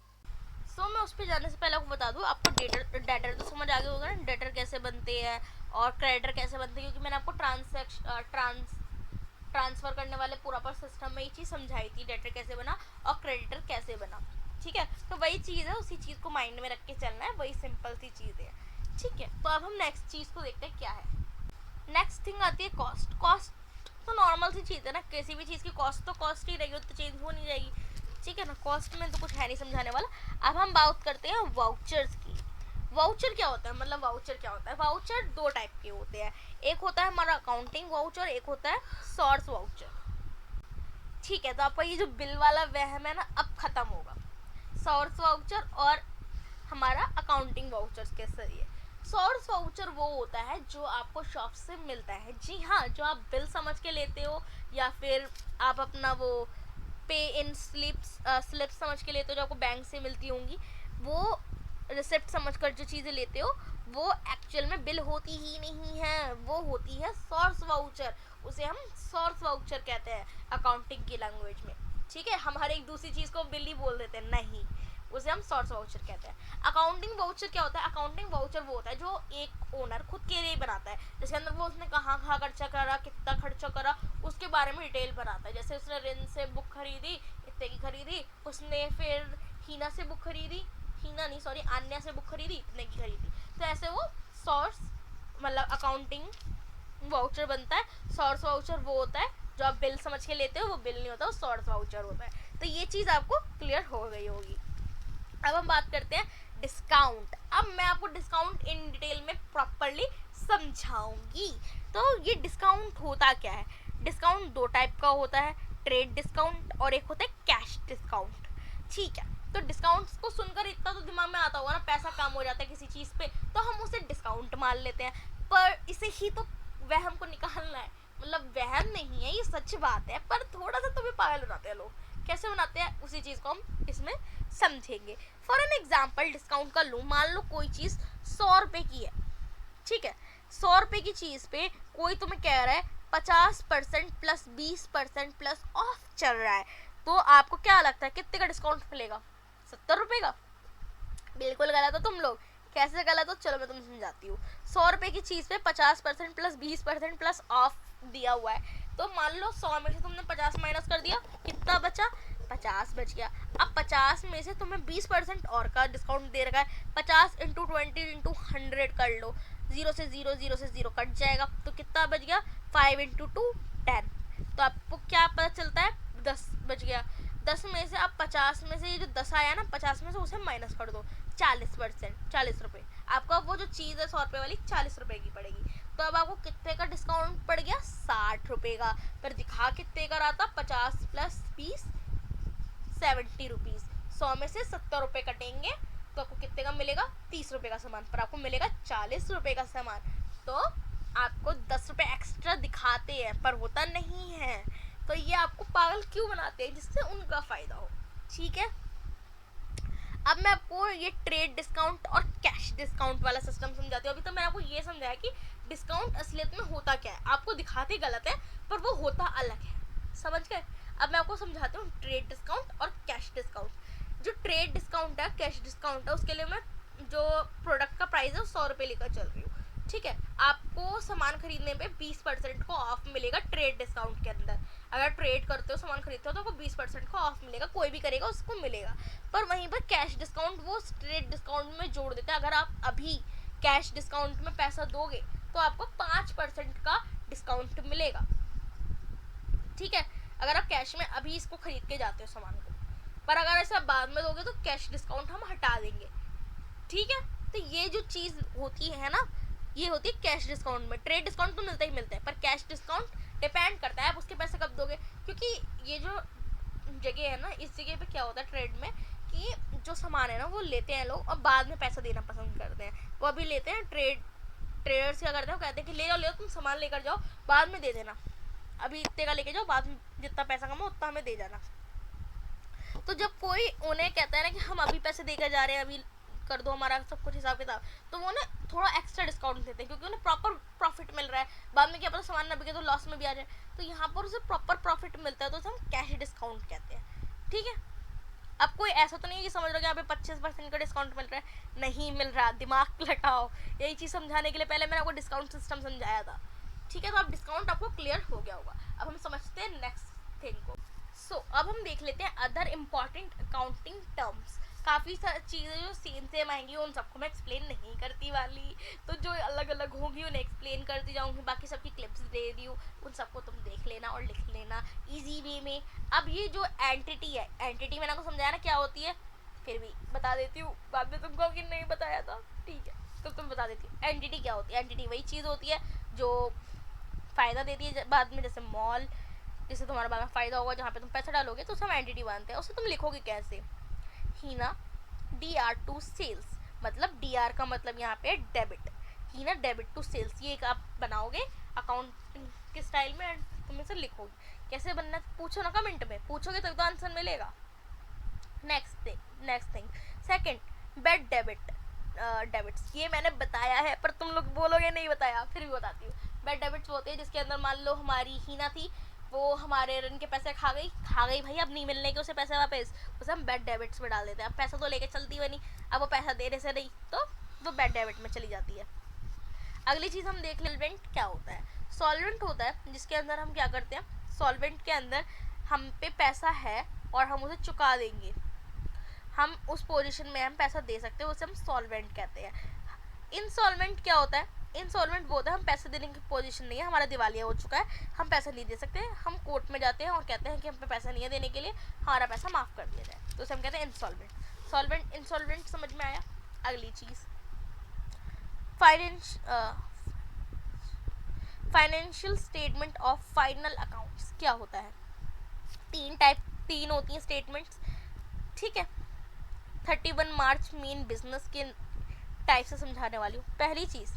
मैं उस पर जाने से पहले आपको बता दूं, आपको डेटर तो समझ आ गया होगा ना, डेटर कैसे बनते हैं और क्रेडिटर कैसे बनते हैं, क्योंकि मैंने आपको ट्रांसफर करने वाले पूरा पर सिस्टम में ये चीज़ समझाई थी, डेटर कैसे बना और क्रेडिटर कैसे बना, ठीक है। तो वही चीज़ है, उसी चीज़ को माइंड में रख के चलना है, वही सिंपल सी चीज़ है, ठीक है। तो अब हम नेक्स्ट चीज़ को देखते हैं क्या है। नेक्स्ट थिंग आती है कॉस्ट। कॉस्ट तो नॉर्मल सी चीज़ है ना, किसी भी चीज़ की कॉस्ट तो कॉस्ट ही रहेगी, तो चेंज हो नहीं जाएगी, ठीक है ना। कॉस्ट में तो कुछ है नहीं समझाने वाला। अब हम बात करते हैं वाउचर्स की। वाउचर क्या होता है, मतलब वाउचर क्या होता है? वाउचर दो टाइप के होते हैं, एक होता है हमारा अकाउंटिंग वाउचर, एक होता है सोर्स वाउचर, ठीक है। तो आपका ये जो बिल वाला वहम है ना अब खत्म होगा, सोर्स वाउचर और हमारा अकाउंटिंग वाउचर्स के जरिए। सोर्स वाउचर वो होता है जो आपको शॉप से मिलता है, जी हाँ, जो आप बिल समझ के लेते हो, या फिर आप अपना वो पे इन स्लिप समझ के लेते हो जो आपको बैंक से मिलती होंगी, वो रिसिप्ट समझ कर जो चीज़ें लेते हो वो एक्चुअल में बिल होती ही नहीं है, वो होती है सोर्स वाउचर, उसे हम सोर्स वाउचर कहते हैं अकाउंटिंग की लैंग्वेज में, ठीक है। हम हर एक दूसरी चीज़ को बिल ही बोल देते हैं, नहीं, उसे हम सोर्स वाउचर कहते हैं। अकाउंटिंग वाउचर क्या होता है? अकाउंटिंग वाउचर वो होता है जो एक ओनर खुद के लिए बनाता है, जिसके अंदर वो उसने कहाँ कहाँ खर्चा करा, कितना खर्चा करा, उसके बारे में डिटेल बनाता है। जैसे उसने रिन से बुक खरीदी, इतने की खरीदी, उसने फिर हीना से बुक खरीदी, हीना नहीं सॉरी आन्या से बुक खरीदी, इतने की खरीदी। तो ऐसे वो सोर्स मतलब अकाउंटिंग वाउचर बनता है। सोर्स वाउचर वो होता है जो आप बिल समझ के लेते हो, वो बिल नहीं होता, वो सोर्स वाउचर होता है। तो ये चीज़ आपको क्लियर हो गई होगी। अब हम बात करते हैं डिस्काउंट। अब मैं आपको डिस्काउंट इन डिटेल में प्रॉपरली समझाऊंगी। तो ये डिस्काउंट होता क्या है? डिस्काउंट दो टाइप का होता है, ट्रेड डिस्काउंट और एक होता है कैश डिस्काउंट। ठीक है, तो डिस्काउंट्स को सुनकर इतना तो दिमाग में आता होगा ना, पैसा कम हो जाता है किसी चीज़ पे तो हम उसे डिस्काउंट मान लेते हैं, पर इसे ही तो वहम को निकालना है। मतलब वहम नहीं है, ये सच बात है, पर थोड़ा सा तुम्हें पागल बनाते हैं लोग। कैसे बनाते हैं उसी चीज़ को हम इसमें समझेंगे। फॉर एन एग्जाम्पल डिस्काउंट का लूँ, मान लो कोई चीज़ 100 रुपये की है, ठीक है, 100 रुपये की चीज़ पे कोई तुम्हें कह रहा है 50% प्लस 20% प्लस ऑफ चल रहा है, तो आपको क्या लगता है कितने का डिस्काउंट मिलेगा? 70 रुपये का। बिल्कुल गलत हो तुम लोग। कैसे गलत हो, चलो मैं तुम्हें समझाती हूँ। 100 रुपये की चीज़ पे 50% प्लस 20% प्लस ऑफ दिया हुआ है, तो मान लो 100 में से तुमने 50 माइनस कर दिया, कितना बचा? 50 बच गया। अब 50 में से तुम्हें 20% और का डिस्काउंट दे रखा है, 50 इंटू 20 इंटू 100 कर लो, 0 से 0 कट जाएगा, तो कितना बच गया? 5 इंटू 2 10। तो आपको क्या पता चलता है? 10 बच गया। 10 में से आप 50 में से ये जो 10 आया ना, 50 में से उसे माइनस कर दो, 40%, 40 रुपये। आपका वो जो चीज़ है 100 रुपये वाली 40 रुपये की पड़ेगी। तो अब आपको कितने का डिस्काउंट पड़ गया? 60 रुपये का। पर दिखा कितने का रहा था? 50 प्लस 20 70 रुपीज़। 100 में से 70 रुपये कटेंगे तो आपको कितने का मिलेगा? 30 रुपये का सामान, पर आपको मिलेगा 40 रुपये का सामान। तो आपको 10 रुपये एक्स्ट्रा दिखाते हैं पर होता नहीं है। तो ये आपको पागल क्यों बनाते हैं? जिससे उनका फ़ायदा हो। ठीक है, अब मैं आपको ये ट्रेड डिस्काउंट और कैश डिस्काउंट वाला सिस्टम समझाती हूँ। अभी तो मैंने आपको ये समझाया कि डिस्काउंट असलियत में होता क्या है, आपको दिखाते गलत है पर वो होता अलग है, समझ गए? अब मैं आपको समझाती हूँ ट्रेड डिस्काउंट और कैश डिस्काउंट। जो ट्रेड डिस्काउंट है, कैश डिस्काउंट है, उसके लिए मैं जो प्रोडक्ट का प्राइस है 100 रुपये लेकर चल रही हूँ। ठीक है, आपको सामान खरीदने पे 20% को ऑफ मिलेगा ट्रेड डिस्काउंट के अंदर। अगर ट्रेड करते हो, सामान खरीदते हो तो आपको 20% को ऑफ मिलेगा, कोई भी करेगा उसको मिलेगा। पर वहीं पर कैश डिस्काउंट वो ट्रेड डिस्काउंट में जोड़ देते हैं। अगर आप अभी कैश डिस्काउंट में पैसा दोगे तो आपको 5% का डिस्काउंट मिलेगा। ठीक है, अगर आप कैश में अभी इसको खरीद के जाते हो सामान को, पर अगर ऐसा बाद में दोगे तो कैश डिस्काउंट हम हटा देंगे। ठीक है, तो ये जो चीज़ होती है ना, ये होती है कैश डिस्काउंट में। ट्रेड डिस्काउंट तो मिलता ही मिलता है, पर कैश डिस्काउंट डिपेंड करता है आप उसके पैसे कब दोगे। क्योंकि ये जो जगह है ना, इस जगह पे क्या होता है ट्रेड में कि जो सामान है ना वो लेते हैं लोग और बाद में पैसा देना पसंद करते हैं। वो अभी लेते हैं, ट्रेडर्स क्या करते हैं, वो कहते हैं कि ले जाओ तुम सामान लेकर जाओ, बाद में दे देना, अभी इतने का लेके जाओ, बाद में जितना पैसा कमाओ उतना हमें दे जाना। तो जब कोई उन्हें कहता है ना कि हम अभी पैसे देकर जा रहे हैं, अभी कर दो हमारा सब कुछ हिसाब किताब, तो वो ना थोड़ा एक्स्ट्रा डिस्काउंट देते हैं क्योंकि उन्हें प्रॉपर प्रॉफिट मिल रहा है। बाद में क्या पता सामान ना बिके तो लॉस में भी आ जाए, तो यहाँ पर उसे प्रॉपर प्रॉफिट मिलता है, तो उसे हम कैश डिस्काउंट कहते हैं। ठीक है, अब कोई ऐसा तो नहीं है कि समझ रहे हो कि यहाँ पे 25% का डिस्काउंट मिल रहा है, नहीं मिल रहा, दिमाग लगाओ। यही चीज़ समझाने के लिए पहले मैंने आपको डिस्काउंट सिस्टम समझाया था। ठीक है, तो अब डिस्काउंट आपको क्लियर हो गया होगा। अब हम समझते हैं नेक्स्ट थिंग को। अब हम देख लेते हैं अदर इम्पॉर्टेंट अकाउंटिंग टर्म्स। काफ़ी सारी चीज़ें जो सेम आएंगी उन सबको मैं एक्सप्लेन नहीं करती वाली, तो जो अलग अलग होंगी उन्हें एक्सप्लेन करती जाऊँगी। बाकी सबकी क्लिप्स दे दी हूँ, उन सबको तुम देख लेना और लिख लेना ईजी वे में। अब ये जो एंटिटी है, एंटिटी मैंने आपको समझाया ना क्या होती है, फिर भी बता देती हूँ, बाद में तुमको कि नहीं बताया था। ठीक है, तो तुम बता देती हूँ एंटिटी क्या होती है। एंटिटी वही चीज़ होती है जो फ़ायदा देती है बाद में, जैसे मॉल, जिससे तुम्हारा बाद में फ़ायदा होगा, जहाँ पे तुम पैसा डालोगे तो उसे हम एंटिटी मानते हैं। उसे तुम लिखोगे कैसे? हीना DR टू सेल्स, मतलब DR का मतलब यहाँ पे debit, Heena debit to sales, ये एक आप बनाओगे अकाउंटिंग के स्टाइल में, तुम इसे लिखोगे। कैसे बनना पूछो ना, कमेंट में पूछोगे तो आंसर मिलेगा। Next thing second, bed debits, ये मैंने बताया है पर तुम लोग बोलोगे नहीं बताया, फिर भी बताती हूँ। बेड डेबिट्स होते हैं जिसके अंदर मान लो हमारी हीना थी, वो हमारे ऋण के पैसे खा गई भाई, अब नहीं मिलने के उसे पैसे वापस, उसे हम बैड डेबिट्स में डाल देते हैं। अब पैसा तो लेके चलती हुई नहीं, अब वो पैसा देने से नहीं, तो वो बैड डेबिट में चली जाती है। अगली चीज़ हम देख लें, सॉल्वेंट क्या होता है। सॉल्वेंट होता है जिसके अंदर हम क्या करते हैं, सॉल्वेंट के अंदर हम पे पैसा है और हम उसे चुका देंगे, हम उस पोजीशन में हम पैसा दे सकते हैं, उसे हम सॉल्वेंट कहते हैं। इनसॉल्वेंट क्या होता है, इनसॉल्वेंट वो होता है हम पैसे देने की पोजीशन नहीं है, हमारा दिवालिया हो चुका है, हम पैसा नहीं दे सकते, हम कोर्ट में जाते हैं और कहते हैं कि हम पे पैसा नहीं है देने के लिए, हमारा पैसा माफ़ कर दिया जाए, तो उसे हम कहते हैं इनसॉल्वेंट। सॉल्वेंट इनसॉल्वेंट समझ में आया। अगली चीज़ financial statement of final accounts क्या होता है। तीन होती हैं स्टेटमेंट्स, ठीक है। 31 मार्च मेन बिजनेस के टाइप से समझाने वाली हूँ। पहली चीज़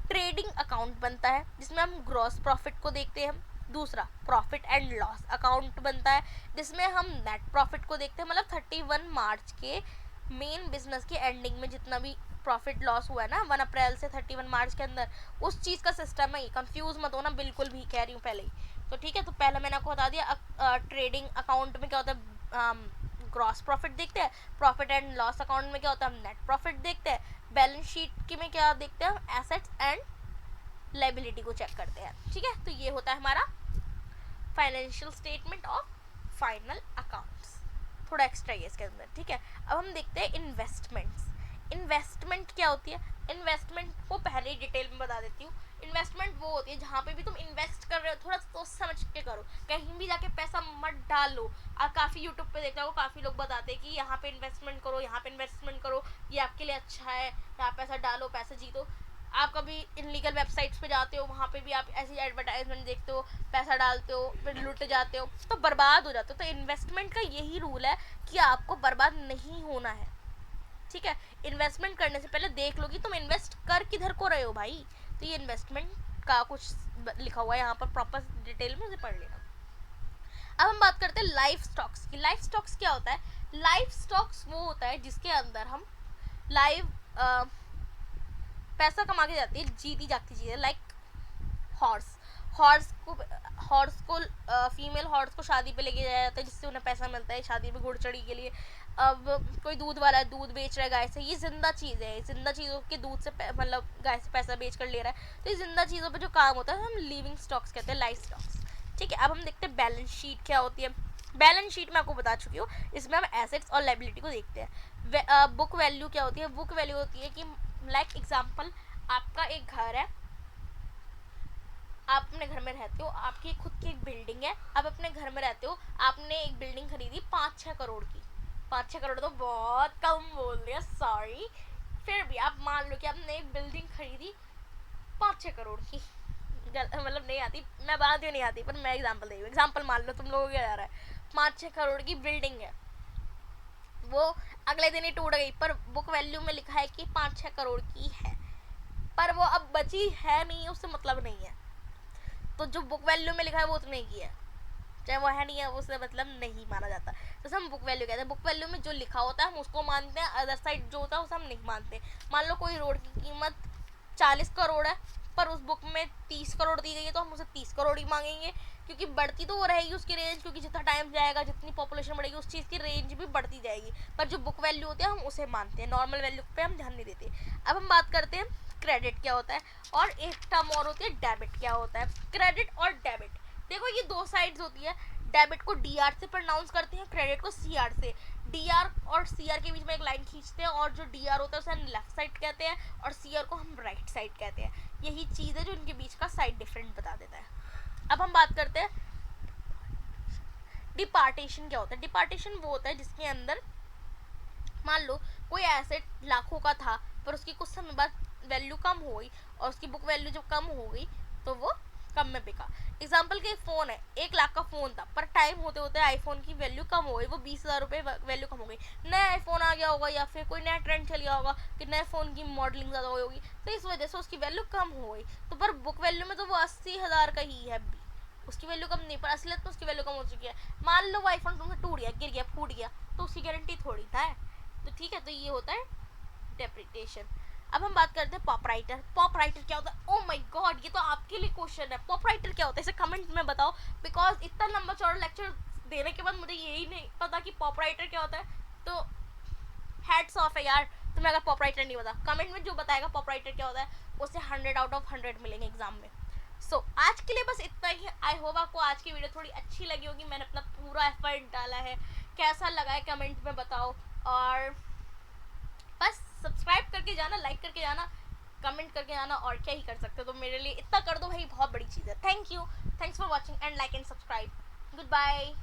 ट्रेडिंग अकाउंट बनता है जिसमें हम ग्रॉस प्रॉफिट को देखते हैं। दूसरा प्रॉफिट एंड लॉस अकाउंट बनता है जिसमें हम नेट प्रॉफिट को देखते हैं, मतलब 31 मार्च के मेन बिजनेस के एंडिंग में जितना भी प्रॉफिट लॉस हुआ है ना 1 अप्रैल से 31 मार्च के अंदर, उस चीज़ का सिस्टम है। कंफ्यूज मत होना, बिल्कुल भी कह रही हूँ पहले ही, तो ठीक है। तो पहले मैंने आपको बता दिया ट्रेडिंग अकाउंट में क्या होता है, ग्रॉस प्रॉफिट देखते हैं। प्रॉफिट एंड लॉस अकाउंट में क्या होता है, हम नेट प्रॉफिट देखते हैं। बैलेंस शीट के में क्या देखते हैं, हम एसेट्स एंड लायबिलिटी को चेक करते हैं, ठीक है। तो ये होता है हमारा financial statement of final accounts. थोड़ा एक्स्ट्रा है इसके अंदर, ठीक है। अब हम देखते हैं इन्वेस्टमेंट्स। इन्वेस्टमेंट क्या होती है, इन्वेस्टमेंट को पहले ही डिटेल में बता देती हूँ। इन्वेस्टमेंट वो होती है जहाँ पे भी तुम इन्वेस्ट कर रहे हो थोड़ा सोच समझ के करो, कहीं भी जाके पैसा मत डालो। आप काफ़ी यूट्यूब पे देखते हो, काफ़ी लोग बताते हैं कि यहाँ पे इन्वेस्टमेंट करो, यहाँ पे इन्वेस्टमेंट करो, ये आपके लिए अच्छा है, यहाँ पैसा डालो पैसा जीतो। आप कभी इनलीगल वेबसाइट्स पे जाते हो, वहाँ पे भी आप ऐसी एडवर्टाइजमेंट देखते हो, पैसा डालते हो, फिर लुट जाते हो, तो बर्बाद हो जाते हो। तो इन्वेस्टमेंट का यही रूल है कि आपको बर्बाद नहीं होना है, ठीक है। इन्वेस्टमेंट करने से पहले देख लो कि तुम इन्वेस्ट कर किधर को रहे हो भाई। तो ये इन्वेस्टमेंट का कुछ लिखा हुआ है यहाँ पर, प्रॉपर डिटेल में उसे पढ़ लेना। अब हम बात करते हैं लाइफ स्टॉक्स की। लाइफ स्टॉक्स क्या होता है, लाइफ स्टॉक्स वो होता है जिसके अंदर हम लाइव पैसा कमा के जाती है जीती जागती चीज़ें, लाइक हॉर्स को फीमेल हॉर्स को शादी पे लेके जाया जाता है जिससे उन्हें पैसा मिलता है शादी में घुड़चड़ी के लिए। अब कोई दूध वाला है, दूध बेच रहा है गाय से, ये जिंदा चीज़ है, जिंदा चीज़ों के दूध से मतलब गाय से पैसा बेच कर ले रहा है, तो ये जिंदा चीज़ों पे जो काम होता है हम लिविंग स्टॉक्स कहते हैं, लाइफ स्टॉक्स, ठीक है। अब हम देखते हैं बैलेंस शीट क्या होती है। बैलेंस शीट में आपको बता चुकी हूँ, इसमें हम एसेट्स और लायबिलिटी को देखते हैं। बुक वैल्यू क्या होती है, बुक वैल्यू होती है कि लाइक एग्जाम्पल आपका एक घर है, आप अपने घर में रहते हो, आपकी खुद की एक बिल्डिंग है, आप अपने घर में रहते हो, आपने एक बिल्डिंग खरीदी 5-6 करोड़ की। 5-6 करोड़ तो बहुत कम बोल दिया, सॉरी, फिर भी आप मान लो कि आपने एक बिल्डिंग खरीदी 5-6 करोड़ की, मतलब नहीं आती, मैं बात ही नहीं आती, पर मैं एग्जांपल दे रही हूँ, एग्जांपल मान लो तुम लोगों को क्या जा रहा है, 5-6 करोड़ की बिल्डिंग है, वो अगले दिन ही टूट गई, पर बुक वैल्यू में लिखा है कि 5-6 करोड़ की है, पर वो अब बची है नहीं, उससे मतलब नहीं है। तो जो बुक वैल्यू में लिखा है वो उतने की है, चाहे वो है नहीं है, उससे मतलब नहीं माना जाता। तो हम बुक वैल्यू कहते हैं, बुक वैल्यू में जो लिखा होता है हम उसको मानते हैं, अदर साइड जो होता है उसे हम नहीं मानते। मान लो कोई रोड की कीमत 40 करोड़ है, पर उस बुक में 30 करोड़ दी गई है, तो हम उसे 30 करोड़ ही मांगेंगे, क्योंकि बढ़ती तो वो रहेगी उसकी रेंज, क्योंकि जितना टाइम जाएगा जितनी पॉपुलेशन बढ़ेगी उस चीज़ की रेंज भी बढ़ती जाएगी, पर जो बुक वैल्यू होती है हम उसे मानते हैं, नॉर्मल वैल्यू पे हम ध्यान नहीं देते। अब हम बात करते हैं क्रेडिट क्या होता है, और एक टर्म और होती है डेबिट क्या होता है। क्रेडिट और डेबिट, देखो ये दो साइड्स होती है, डेबिट को डी-आर से प्रोनाउंस करते हैं, क्रेडिट को सी-आर से। डी-आर और सी-आर के बीच में एक लाइन खींचते हैं, और जो डी-आर होता है उसे हम लेफ्ट साइड कहते हैं, और सी-आर को हम राइट साइड कहते हैं। यही चीज़ है जो इनके बीच का साइड डिफरेंट बता देता है। अब हम बात करते हैं डिपार्टेशन क्या होता है। डिपार्टेशन वो होता है जिसके अंदर मान लो कोई एसेट लाखों का था, पर उसकी कुछ समय बाद वैल्यू कम हो गई, और उसकी बुक वैल्यू जब कम हो गई तो वो कम में बिका। एग्जाम्पल के फ़ोन है, 1 लाख का फ़ोन था, पर टाइम होते होते आईफोन की वैल्यू कम हो गई, वो 20,000 रुपये वैल्यू कम हो गई, नया आईफोन आ गया होगा, या फिर कोई नया ट्रेंड चल गया होगा कि नए फ़ोन की मॉडलिंग ज़्यादा हुई होगी, तो इस वजह से उसकी वैल्यू कम हो गई। तो पर बुक वैल्यू में तो वो 80,000 का ही है, उसकी वैल्यू कम नहीं, पर असलियत में उसकी वैल्यू कम हो चुकी है। मान लो वो आईफोन तुमसे टूट गया, गिर गया, फूट गया, तो उसकी गारंटी थोड़ी था, तो ठीक है। तो ये होता है डेप्रिसिएशन। अब हम बात करते हैं पॉप राइटर। पॉप राइटर क्या होता है? ओ माय गॉड, ये तो आपके लिए क्वेश्चन है। पॉप राइटर क्या होता है, इसे कमेंट में बताओ, बिकॉज इतना लंबा चौड़ा लेक्चर देने के बाद मुझे यही नहीं पता कि पॉप राइटर क्या होता है। तो हैट्स ऑफ है यार, तुम्हें अगर पॉप राइटर नहीं पता। कमेंट में जो बताएगा पॉप राइटर क्या होता है उसे 100 आउट ऑफ 100 मिलेंगे एग्जाम में। सो आज के लिए बस इतना ही। आई होप आपको आज की वीडियो थोड़ी अच्छी लगी होगी, मैंने अपना पूरा एफर्ट डाला है। कैसा लगा है कमेंट में बताओ, और बस सब्सक्राइब करके जाना, लाइक करके जाना, कमेंट करके जाना, और क्या ही कर सकते हो। तो मेरे लिए इतना कर दो भाई, बहुत बड़ी चीज़ है। Thank you, thanks for watching and like and subscribe. Good bye.